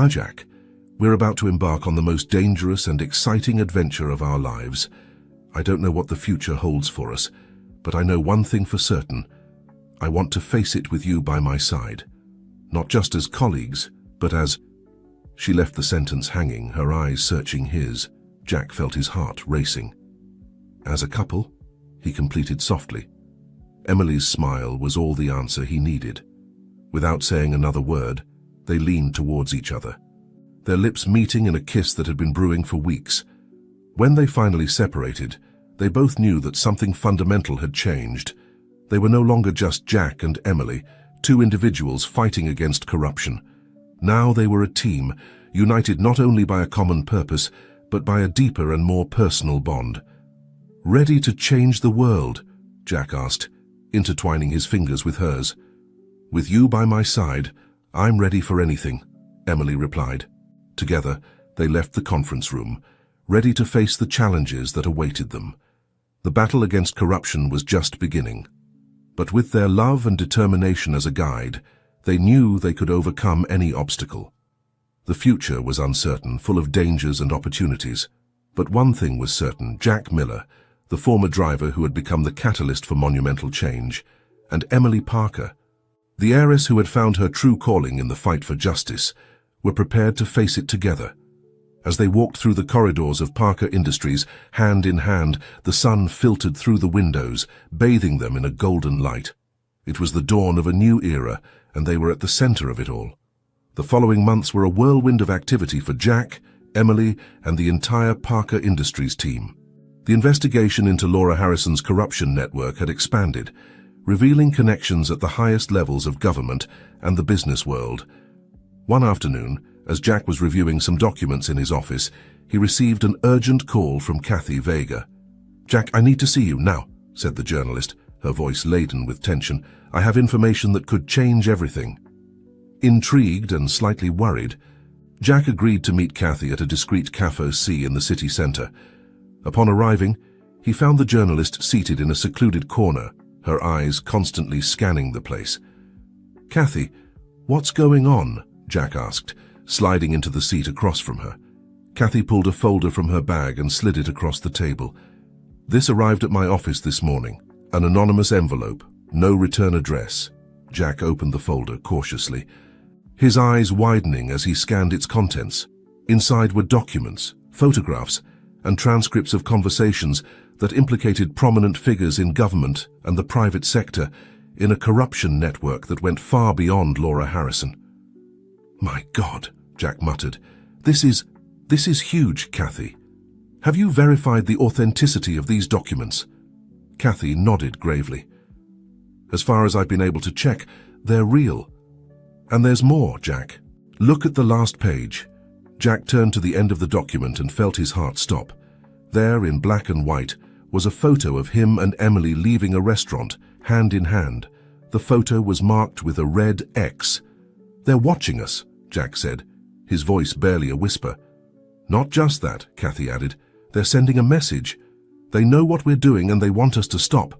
"Jack, we're about to embark on the most dangerous and exciting adventure of our lives. I don't know what the future holds for us, but I know one thing for certain. I want to face it with you by my side. Not just as colleagues, but as—" She left the sentence hanging, her eyes searching his. Jack felt his heart racing. "As a couple?" he completed softly. Emily's smile was all the answer he needed. Without saying another word, they leaned towards each other, their lips meeting in a kiss that had been brewing for weeks. When they finally separated, they both knew that something fundamental had changed. They were no longer just Jack and Emily, two individuals fighting against corruption. Now they were a team, united not only by a common purpose, but by a deeper and more personal bond. "Ready to change the world?" Jack asked, intertwining his fingers with hers. "With you by my side, I'm ready for anything," Emily replied. Together, they left the conference room, ready to face the challenges that awaited them. The battle against corruption was just beginning. But with their love and determination as a guide, they knew they could overcome any obstacle. The future was uncertain, full of dangers and opportunities. But one thing was certain: Jack Miller, the former driver who had become the catalyst for monumental change, and Emily Parker, The heiress who had found her true calling in the fight for justice were prepared to face it together. As they walked through the corridors of Parker Industries, hand in hand, the sun filtered through the windows, bathing them in a golden light. It was the dawn of a new era, and they were at the center of it all. The following months were a whirlwind of activity for Jack, Emily, and the entire Parker Industries team. The investigation into Laura Harrison's corruption network had expanded, revealing connections at the highest levels of government and the business world. One afternoon, as Jack was reviewing some documents in his office, he received an urgent call from Kathy Vega. "Jack, I need to see you now," said the journalist, her voice laden with tension. "I have information that could change everything." Intrigued and slightly worried, Jack agreed to meet Kathy at a discreet Cafe C in the city center. Upon arriving, he found the journalist seated in a secluded corner, her eyes constantly scanning the place. "Kathy, what's going on?" Jack asked, sliding into the seat across from her. Kathy pulled a folder from her bag and slid it across the table. "This arrived at my office this morning. An anonymous envelope, no return address." Jack opened the folder cautiously, his eyes widening as he scanned its contents. Inside were documents, photographs, and transcripts of conversations that implicated prominent figures in government and the private sector in a corruption network that went far beyond Laura Harrison. "My God," Jack muttered. This is huge, Kathy. Have you verified the authenticity of these documents?" Kathy nodded gravely. "As far as I've been able to check, they're real. And there's more, Jack. Look at the last page." Jack turned to the end of the document and felt his heart stop. There, in black and white, was a photo of him and Emily leaving a restaurant, hand in hand. The photo was marked with a red X. "They're watching us," Jack said, his voice barely a whisper. "Not just that," Kathy added. "They're sending a message. They know what we're doing and they want us to stop."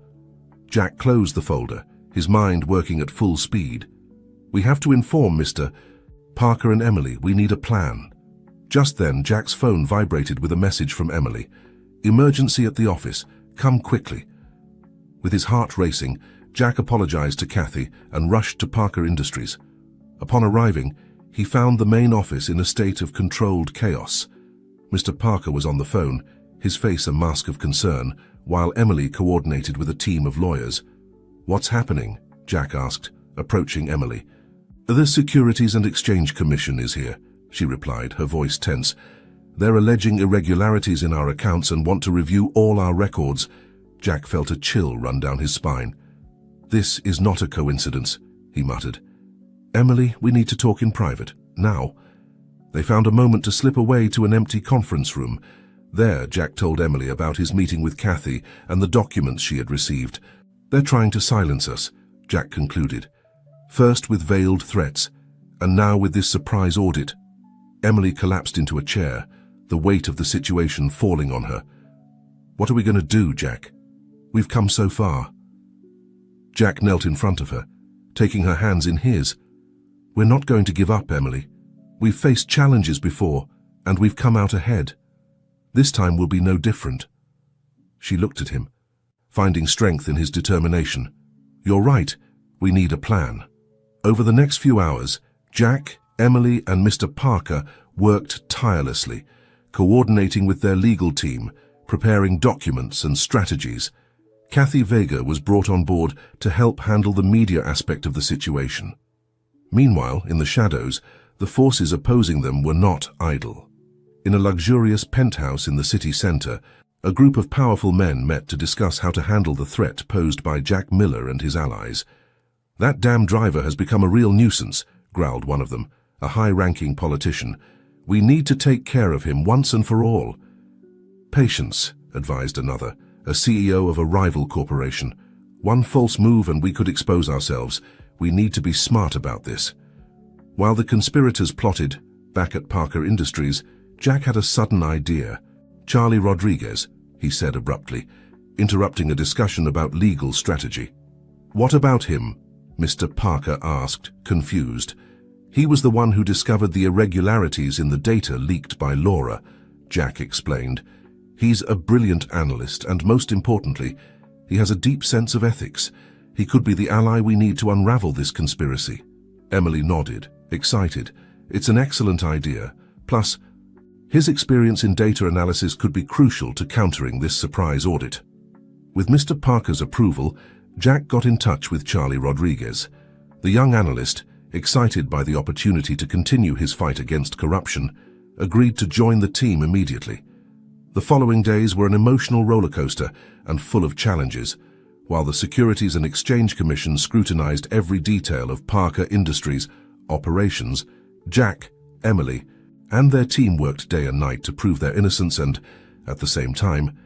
Jack closed the folder, his mind working at full speed. "We have to inform Mr. Parker and Emily. We need a plan." Just then, Jack's phone vibrated with a message from Emily. "Emergency at the office. Come quickly." With his heart racing, Jack apologized to Kathy and rushed to Parker Industries. Upon arriving, he found the main office in a state of controlled chaos. Mr. Parker was on the phone, his face a mask of concern, while Emily coordinated with a team of lawyers. "What's happening?" Jack asked, approaching Emily. "The Securities and Exchange Commission is here," she replied, her voice tense. "They're alleging irregularities in our accounts and want to review all our records." Jack felt a chill run down his spine. "This is not a coincidence," he muttered. "Emily, we need to talk in private, now." They found a moment to slip away to an empty conference room. There, Jack told Emily about his meeting with Kathy and the documents she had received. "They're trying to silence us," Jack concluded. "First with veiled threats, and now with this surprise audit." Emily collapsed into a chair, the weight of the situation falling on her. "What are we going to do, Jack? We've come so far." Jack knelt in front of her, taking her hands in his. "We're not going to give up, Emily. We've faced challenges before, and we've come out ahead. This time will be no different." She looked at him, finding strength in his determination. "You're right. We need a plan." Over the next few hours, Jack, Emily, and Mr. Parker worked tirelessly, coordinating with their legal team, preparing documents and strategies. Kathy Vega was brought on board to help handle the media aspect of the situation. Meanwhile, in the shadows, the forces opposing them were not idle. In a luxurious penthouse in the city center, a group of powerful men met to discuss how to handle the threat posed by Jack Miller and his allies. "That damn driver has become a real nuisance," growled one of them, a high-ranking politician. "We need to take care of him once and for all." "Patience," advised another, a CEO of a rival corporation. "One false move and we could expose ourselves. We need to be smart about this." While the conspirators plotted, back at Parker Industries, Jack had a sudden idea. "Charlie Rodriguez," he said abruptly, interrupting a discussion about legal strategy. "What about him?" Mr. Parker asked, confused. "He was the one who discovered the irregularities in the data leaked by Laura," Jack explained. "He's a brilliant analyst, and most importantly, he has a deep sense of ethics. He could be the ally we need to unravel this conspiracy. Emily nodded, excited. It's an excellent idea. Plus, his experience in data analysis could be crucial to countering this surprise audit. With Mr. Parker's approval, Jack got in touch with Charlie Rodriguez. The young analyst, excited by the opportunity to continue his fight against corruption, agreed to join the team immediately. The following days were an emotional roller coaster and full of challenges. While the Securities and Exchange Commission scrutinized every detail of Parker Industries' operations, Jack, Emily, and their team worked day and night to prove their innocence and, at the same time,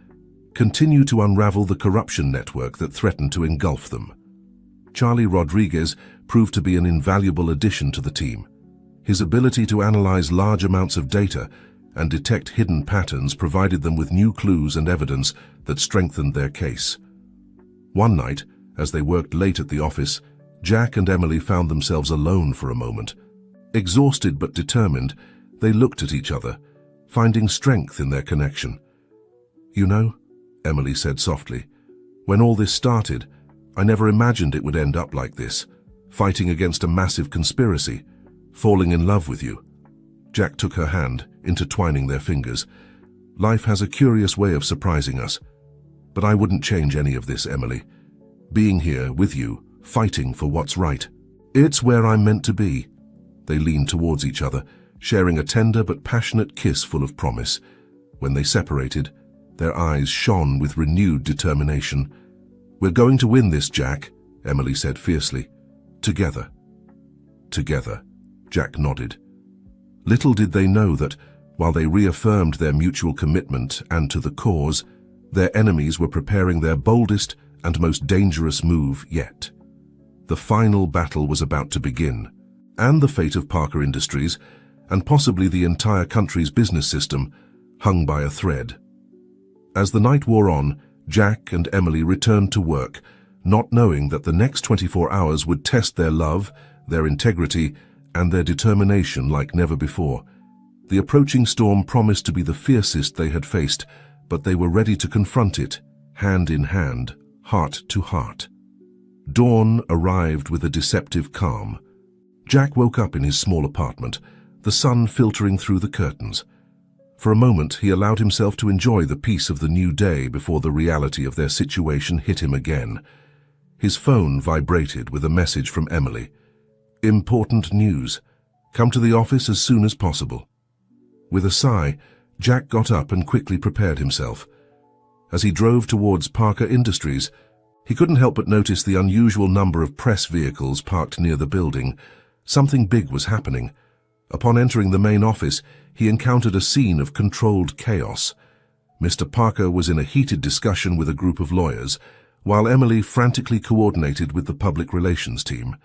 continue to unravel the corruption network that threatened to engulf them. Charlie Rodriguez proved to be an invaluable addition to the team. His ability to analyze large amounts of data and detect hidden patterns provided them with new clues and evidence that strengthened their case. One night, as they worked late at the office, Jack and Emily found themselves alone for a moment. Exhausted but determined, they looked at each other, finding strength in their connection. "You know," Emily said softly, "when all this started, I never imagined it would end up like this, fighting against a massive conspiracy, falling in love with you." Jack took her hand, intertwining their fingers. "Life has a curious way of surprising us. But I wouldn't change any of this, Emily. Being here with you, fighting for what's right. It's where I'm meant to be." They leaned towards each other, sharing a tender but passionate kiss full of promise. When they separated, their eyes shone with renewed determination. "We're going to win this, Jack," Emily said fiercely. "Together." "Together," Jack nodded. Little did they know that, while they reaffirmed their mutual commitment and to the cause, their enemies were preparing their boldest and most dangerous move yet. The final battle was about to begin, and the fate of Parker Industries, and possibly the entire country's business system, hung by a thread. As the night wore on, Jack and Emily returned to work, not knowing that the next 24 hours would test their love, their integrity, and their determination like never before. The approaching storm promised to be the fiercest they had faced, but they were ready to confront it, hand in hand, heart to heart. Dawn arrived with a deceptive calm. Jack woke up in his small apartment, the sun filtering through the curtains. For a moment, he allowed himself to enjoy the peace of the new day before the reality of their situation hit him again. His phone vibrated with a message from Emily. "Important news. Come to the office as soon as possible." With a sigh, Jack got up and quickly prepared himself. As he drove towards Parker Industries, he couldn't help but notice the unusual number of press vehicles parked near the building. Something big was happening. Upon entering the main office, he encountered a scene of controlled chaos. Mr. Parker was in a heated discussion with a group of lawyers, while Emily frantically coordinated with the public relations team.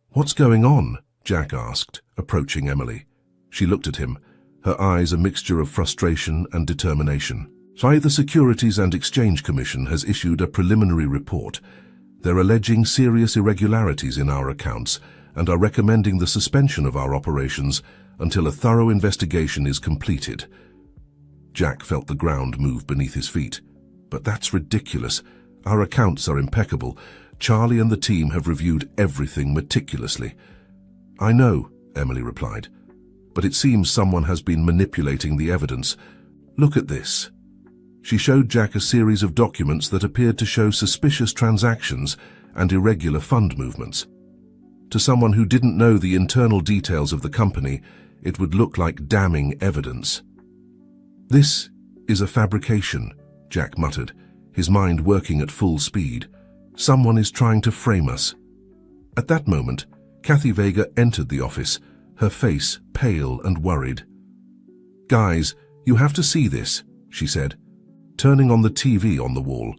"What's going on?" Jack asked, approaching Emily. She looked at him, her eyes a mixture of frustration and determination. The Securities and Exchange Commission has issued a preliminary report. They're alleging serious irregularities in our accounts and are recommending the suspension of our operations until a thorough investigation is completed. Jack felt the ground move beneath his feet. "But that's ridiculous. Our accounts are impeccable. Charlie and the team have reviewed everything meticulously." "I know," Emily replied, "but it seems someone has been manipulating the evidence. Look at this." She showed Jack a series of documents that appeared to show suspicious transactions and irregular fund movements. To someone who didn't know the internal details of the company, it would look like damning evidence. "This is a fabrication," Jack muttered, his mind working at full speed. "Someone is trying to frame us." At that moment, Kathy Vega entered the office, her face pale and worried. "Guys, you have to see this," she said, turning on the TV on the wall.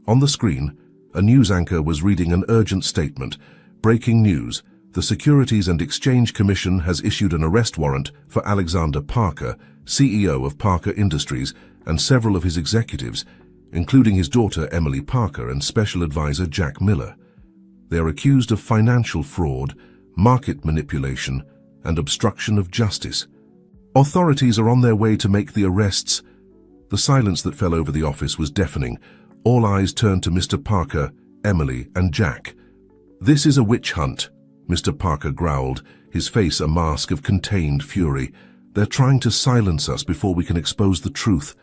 On the screen, a news anchor was reading an urgent statement. "Breaking news. The Securities and Exchange Commission has issued an arrest warrant for Alexander Parker, CEO of Parker Industries, and several of his executives, including his daughter Emily Parker and special advisor Jack Miller. They are accused of financial fraud, market manipulation, and obstruction of justice. Authorities are on their way to make the arrests." The silence that fell over the office was deafening. All eyes turned to Mr. Parker, Emily, and Jack. "This is a witch hunt," Mr. Parker growled, his face a mask of contained fury. "They're trying to silence us before we can expose the truth."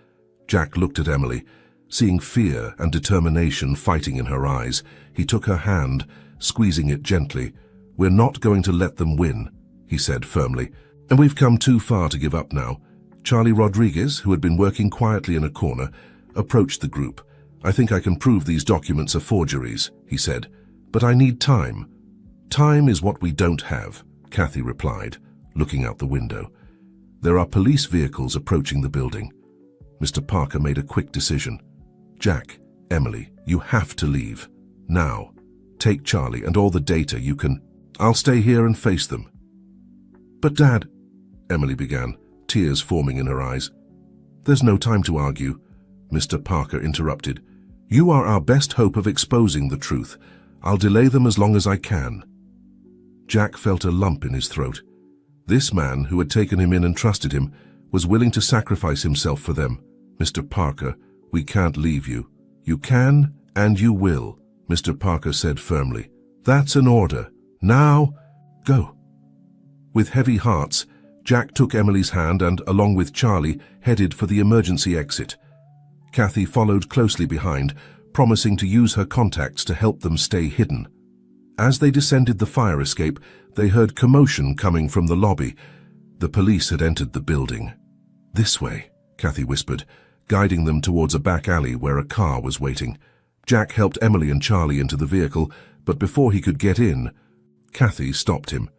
Jack looked at Emily, seeing fear and determination fighting in her eyes. He took her hand, squeezing it gently. "We're not going to let them win," he said firmly, "and we've come too far to give up now." Charlie Rodriguez, who had been working quietly in a corner, approached the group. "I think I can prove these documents are forgeries," he said, "but I need time." "Time is what we don't have," Kathy replied, looking out the window. "There are police vehicles approaching the building." Mr. Parker made a quick decision. "Jack, Emily, you have to leave. Now. Take Charlie and all the data you can. I'll stay here and face them." "But Dad," Emily began, tears forming in her eyes. "There's no time to argue," Mr. Parker interrupted. "You are our best hope of exposing the truth. I'll delay them as long as I can." Jack felt a lump in his throat. This man, who had taken him in and trusted him, was willing to sacrifice himself for them. "Mr. Parker, we can't leave you." "You can, and you will," Mr. Parker said firmly. "That's an order. Now, go." With heavy hearts, Jack took Emily's hand and, along with Charlie, headed for the emergency exit. Kathy followed closely behind, promising to use her contacts to help them stay hidden. As they descended the fire escape, they heard commotion coming from the lobby. The police had entered the building. "This way," Kathy whispered, guiding them towards a back alley where a car was waiting. Jack helped Emily and Charlie into the vehicle, but before he could get in, Kathy stopped him.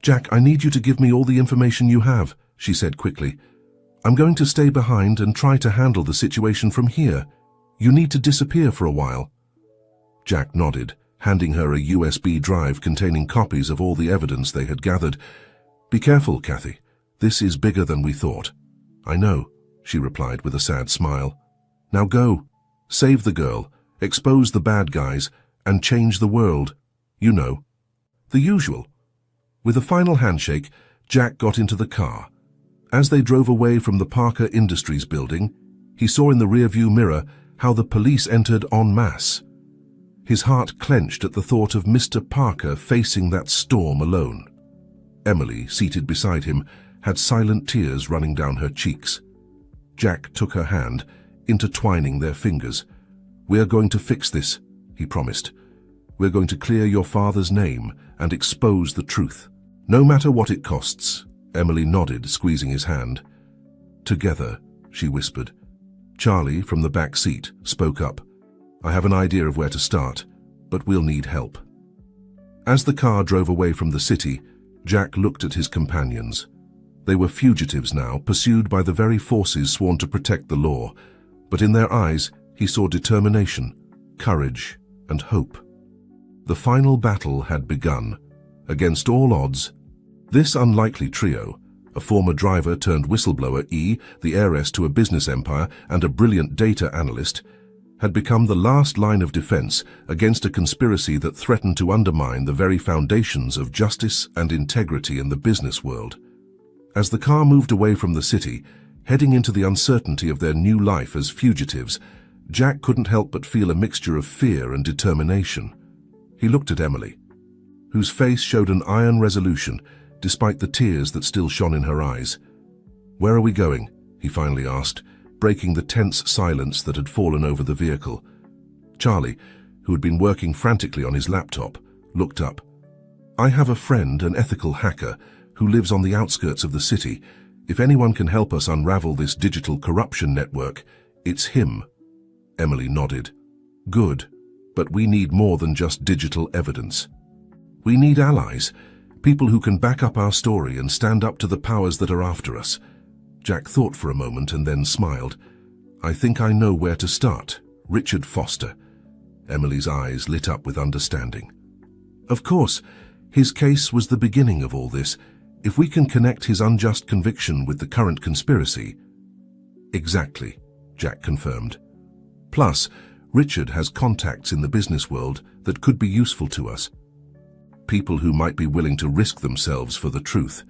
"Jack, I need you to give me all the information you have," she said quickly. "I'm going to stay behind and try to handle the situation from here. You need to disappear for a while." Jack nodded, handing her a USB drive containing copies of all the evidence they had gathered. "Be careful, Kathy. This is bigger than we thought." "I know," she replied with a sad smile. "Now go. Save the girl, expose the bad guys, and change the world. You know. The usual." With a final handshake, Jack got into the car. As they drove away from the Parker Industries building, he saw in the rearview mirror how the police entered en masse. His heart clenched at the thought of Mr. Parker facing that storm alone. Emily, seated beside him, had silent tears running down her cheeks. Jack took her hand, intertwining their fingers. "We're going to fix this," he promised. "We're going to clear your father's name and expose the truth. No matter what it costs." Emily nodded, squeezing his hand. "Together," she whispered. Charlie, from the back seat, spoke up. "I have an idea of where to start, but we'll need help." As the car drove away from the city, Jack looked at his companions. They were fugitives now, pursued by the very forces sworn to protect the law, but in their eyes he saw determination, courage, and hope. The final battle had begun. Against all odds, this unlikely trio, a former driver turned whistleblower, the heiress to a business empire, and a brilliant data analyst, had become the last line of defense against a conspiracy that threatened to undermine the very foundations of justice and integrity in the business world. As the car moved away from the city, heading into the uncertainty of their new life as fugitives, Jack couldn't help but feel a mixture of fear and determination. He looked at Emily, whose face showed an iron resolution, despite the tears that still shone in her eyes. "Where are we going?" he finally asked, breaking the tense silence that had fallen over the vehicle. Charlie, who had been working frantically on his laptop, looked up. "I have a friend, an ethical hacker, who lives on the outskirts of the city. If anyone can help us unravel this digital corruption network, it's him." Emily nodded. "Good, but we need more than just digital evidence. We need allies, people who can back up our story and stand up to the powers that are after us." Jack thought for a moment and then smiled. "I think I know where to start. Richard Foster." Emily's eyes lit up with understanding. "Of course, his case was the beginning of all this. If we can connect his unjust conviction with the current conspiracy—" "Exactly," Jack confirmed. "Plus, Richard has contacts in the business world that could be useful to us. People who might be willing to risk themselves for the truth."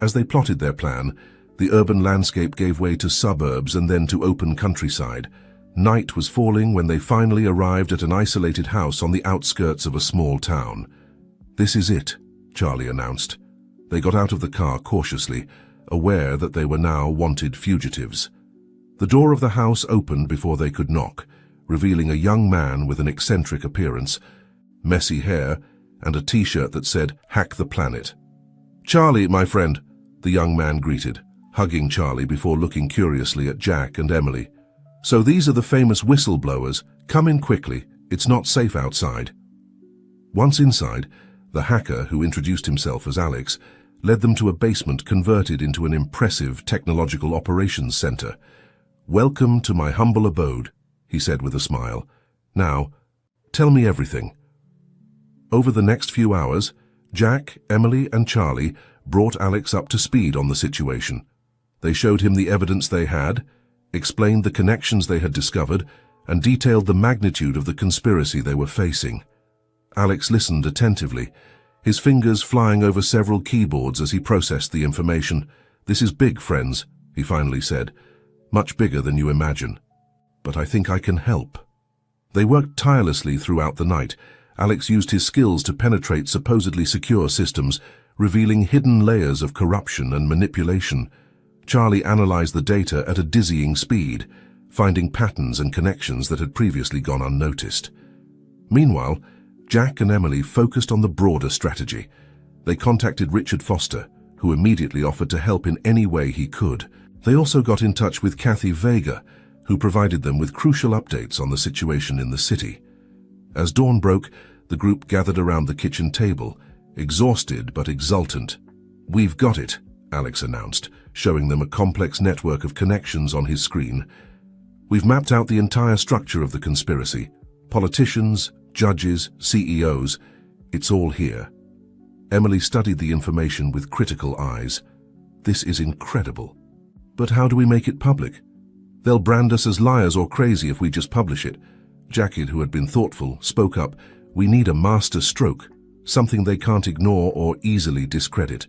As they plotted their plan, the urban landscape gave way to suburbs and then to open countryside. Night was falling when they finally arrived at an isolated house on the outskirts of a small town. "This is it," Charlie announced. They got out of the car cautiously, aware that they were now wanted fugitives. The door of the house opened before they could knock, revealing a young man with an eccentric appearance, messy hair, and a t-shirt that said, "Hack the Planet." "Charlie, my friend," the young man greeted, hugging Charlie before looking curiously at Jack and Emily. "So these are the famous whistleblowers. Come in quickly. It's not safe outside." Once inside, the hacker, who introduced himself as Alex, led them to a basement converted into an impressive technological operations center. "Welcome to my humble abode," he said with a smile. "Now, tell me everything." Over the next few hours, Jack, Emily, and Charlie brought Alex up to speed on the situation. They showed him the evidence they had, explained the connections they had discovered, and detailed the magnitude of the conspiracy they were facing. Alex listened attentively, his fingers flying over several keyboards as he processed the information. "This is big, friends," he finally said. "Much bigger than you imagine. But I think I can help." They worked tirelessly throughout the night. Alex used his skills to penetrate supposedly secure systems, revealing hidden layers of corruption and manipulation. Charlie analyzed the data at a dizzying speed, finding patterns and connections that had previously gone unnoticed. Meanwhile, Jack and Emily focused on the broader strategy. They contacted Richard Foster, who immediately offered to help in any way he could. They also got in touch with Kathy Vega, who provided them with crucial updates on the situation in the city. As dawn broke, the group gathered around the kitchen table, exhausted but exultant. "We've got it," Alex announced, showing them a complex network of connections on his screen. "We've mapped out the entire structure of the conspiracy. Politicians, judges, CEOs, it's all here." Emily studied the information with critical eyes. "This is incredible. But how do we make it public? They'll brand us as liars or crazy if we just publish it." Jack, who had been thoughtful, spoke up. "We need a master stroke, something they can't ignore or easily discredit."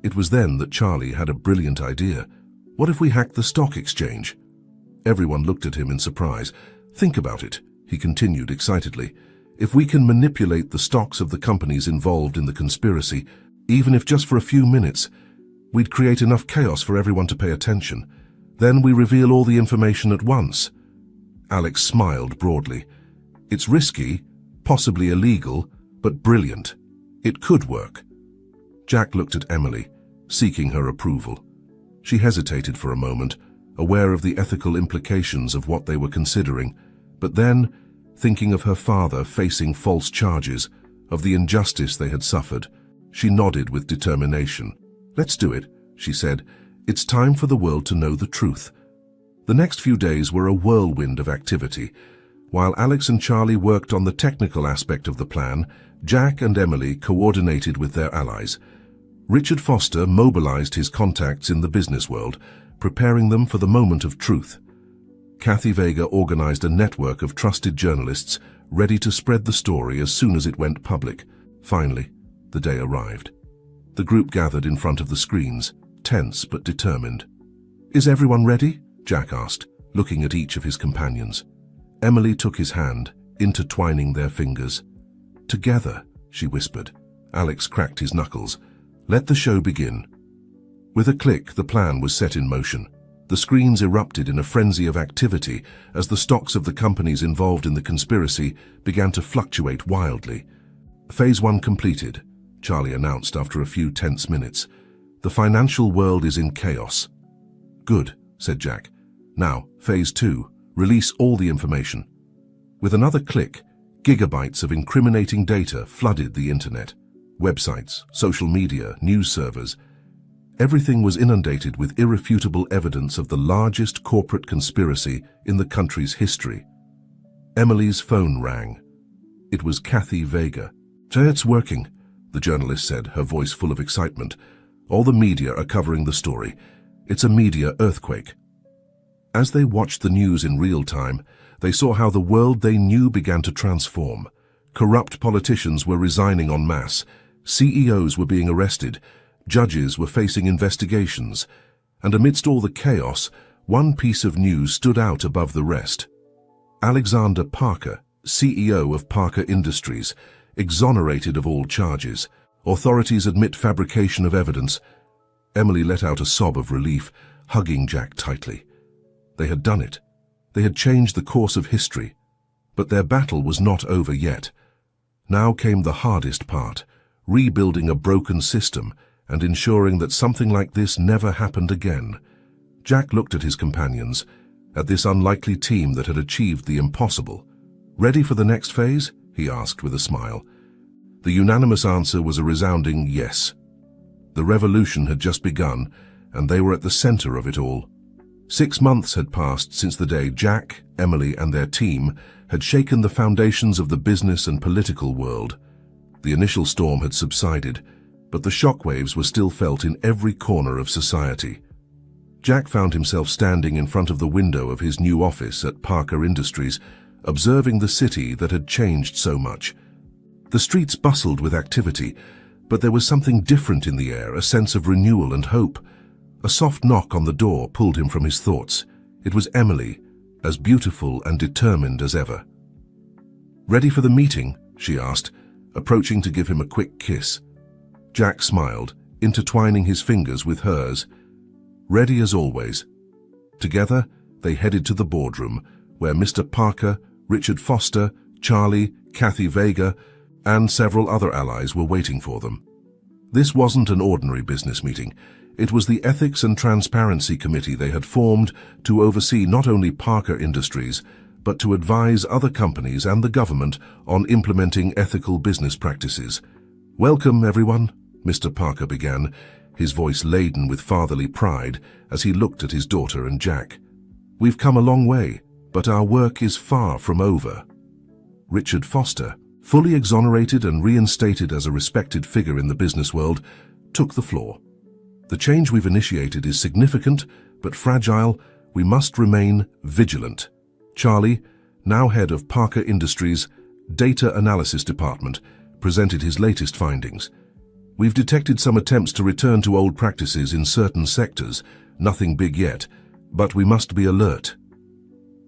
It was then that Charlie had a brilliant idea. "What if we hacked the stock exchange?" Everyone looked at him in surprise. "Think about it," he continued excitedly. "If we can manipulate the stocks of the companies involved in the conspiracy, even if just for a few minutes, we'd create enough chaos for everyone to pay attention. Then we reveal all the information at once." Alex smiled broadly. "It's risky, possibly illegal, but brilliant. It could work." Jack looked at Emily, seeking her approval. She hesitated for a moment, aware of the ethical implications of what they were considering, but then, thinking of her father facing false charges, of the injustice they had suffered, she nodded with determination. "Let's do it," she said. "It's time for the world to know the truth." The next few days were a whirlwind of activity. While Alex and Charlie worked on the technical aspect of the plan, Jack and Emily coordinated with their allies. Richard Foster mobilized his contacts in the business world, preparing them for the moment of truth. Kathy Vega organized a network of trusted journalists ready to spread the story as soon as it went public. Finally, the day arrived. The group gathered in front of the screens, tense but determined. "Is everyone ready?" Jack asked, looking at each of his companions. Emily took his hand, intertwining their fingers. "Together," she whispered. Alex cracked his knuckles. "Let the show begin." With a click, the plan was set in motion. The screens erupted in a frenzy of activity as the stocks of the companies involved in the conspiracy began to fluctuate wildly. "Phase 1 completed," Charlie announced after a few tense minutes. "The financial world is in chaos." "Good," said Jack. "Now, Phase 2, release all the information." With another click, gigabytes of incriminating data flooded the internet. Websites, social media, news servers. Everything was inundated with irrefutable evidence of the largest corporate conspiracy in the country's history. Emily's phone rang. It was Kathy Vega. "It's working," the journalist said, her voice full of excitement. "All the media are covering the story. It's a media earthquake." As they watched the news in real time, they saw how the world they knew began to transform. Corrupt politicians were resigning en masse, CEOs were being arrested, judges were facing investigations, and amidst all the chaos, one piece of news stood out above the rest. Alexander Parker, CEO of Parker Industries, exonerated of all charges. Authorities admit fabrication of evidence. Emily let out a sob of relief, hugging Jack tightly. They had done it. They had changed the course of history. But their battle was not over yet. Now came the hardest part, rebuilding a broken system and ensuring that something like this never happened again. Jack looked at his companions, at this unlikely team that had achieved the impossible. "Ready for the next phase?" he asked with a smile. The unanimous answer was a resounding yes. The revolution had just begun, and they were at the center of it all. 6 months had passed since the day Jack, Emily, and their team had shaken the foundations of the business and political world. The initial storm had subsided, but the shockwaves were still felt in every corner of society. Jack found himself standing in front of the window of his new office at Parker Industries, observing the city that had changed so much. The streets bustled with activity, but there was something different in the air, a sense of renewal and hope. A soft knock on the door pulled him from his thoughts. It was Emily, as beautiful and determined as ever. "Ready for the meeting?" she asked, approaching to give him a quick kiss. Jack smiled, intertwining his fingers with hers. Ready as always. Together, they headed to the boardroom, where Mr. Parker, Richard Foster, Charlie, Kathy Vega, and several other allies were waiting for them. This wasn't an ordinary business meeting. It was the Ethics and Transparency Committee they had formed to oversee not only Parker Industries, but to advise other companies and the government on implementing ethical business practices. "Welcome, everyone," Mr. Parker began, his voice laden with fatherly pride as he looked at his daughter and Jack. "We've come a long way, but our work is far from over." Richard Foster, fully exonerated and reinstated as a respected figure in the business world, took the floor. "The change we've initiated is significant, but fragile. We must remain vigilant." Charlie, now head of Parker Industries' Data Analysis Department, presented his latest findings. "We've detected some attempts to return to old practices in certain sectors, nothing big yet, but we must be alert."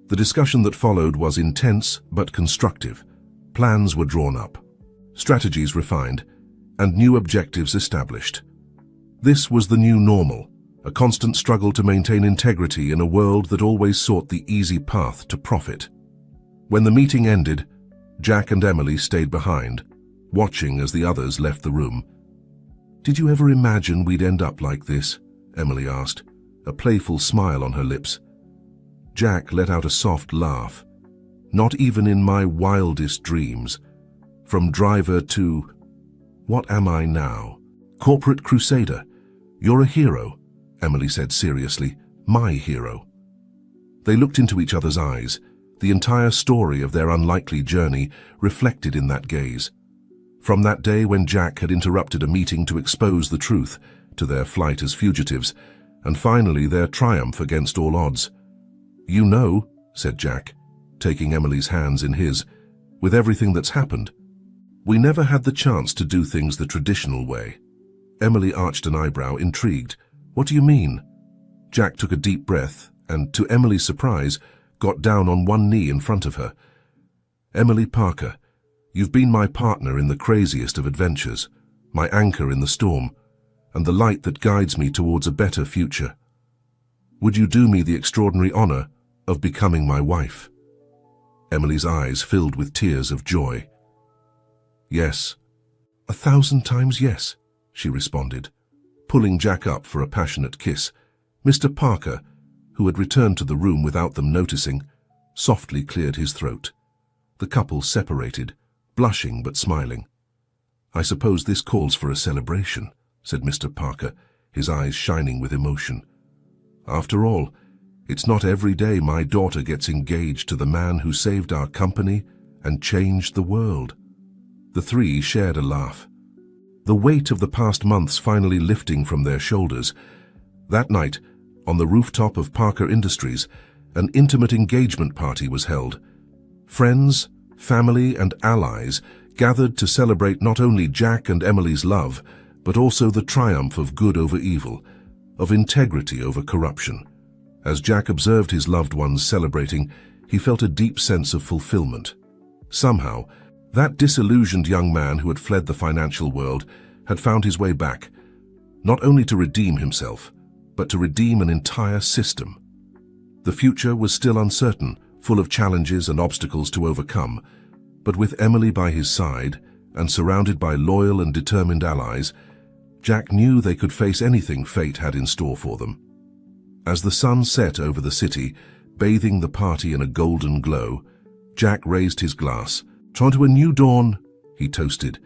The discussion that followed was intense but constructive. Plans were drawn up, strategies refined, and new objectives established. This was the new normal, a constant struggle to maintain integrity in a world that always sought the easy path to profit. When the meeting ended, Jack and Emily stayed behind, watching as the others left the room. "Did you ever imagine we'd end up like this?" Emily asked, a playful smile on her lips. Jack let out a soft laugh. "Not even in my wildest dreams. From driver to... what am I now? Corporate crusader. You're a hero," Emily said seriously. "My hero." They looked into each other's eyes, the entire story of their unlikely journey reflected in that gaze. From that day when Jack had interrupted a meeting to expose the truth, to their flight as fugitives, and finally their triumph against all odds. "You know," said Jack, taking Emily's hands in his, "with everything that's happened, we never had the chance to do things the traditional way." Emily arched an eyebrow, intrigued. "What do you mean?" Jack took a deep breath and, to Emily's surprise, got down on one knee in front of her. "Emily Parker, you've been my partner in the craziest of adventures, my anchor in the storm, and the light that guides me towards a better future. Would you do me the extraordinary honor of becoming my wife?" Emily's eyes filled with tears of joy. "Yes, 1,000 times yes," she responded, pulling Jack up for a passionate kiss. Mr. Parker, who had returned to the room without them noticing, softly cleared his throat. The couple separated, blushing but smiling. "I suppose this calls for a celebration," said Mr. Parker, his eyes shining with emotion. "After all, it's not every day my daughter gets engaged to the man who saved our company and changed the world." The three shared a laugh, the weight of the past months finally lifting from their shoulders. That night, on the rooftop of Parker Industries, an intimate engagement party was held. Friends, family, and allies gathered to celebrate not only Jack and Emily's love, but also the triumph of good over evil, of integrity over corruption. As Jack observed his loved ones celebrating, he felt a deep sense of fulfillment. Somehow, that disillusioned young man who had fled the financial world had found his way back, not only to redeem himself, but to redeem an entire system. The future was still uncertain, full of challenges and obstacles to overcome, but with Emily by his side and surrounded by loyal and determined allies, Jack knew they could face anything fate had in store for them. As the sun set over the city, bathing the party in a golden glow, Jack raised his glass. "To a new dawn," he toasted.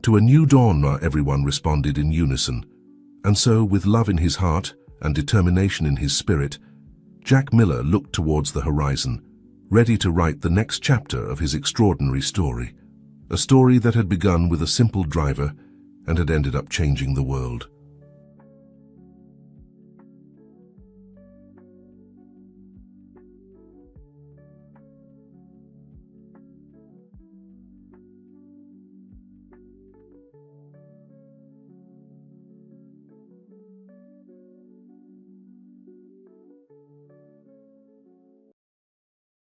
"To a new dawn," everyone responded in unison. And so, with love in his heart and determination in his spirit, Jack Miller looked towards the horizon, ready to write the next chapter of his extraordinary story. A story that had begun with a simple driver and had ended up changing the world.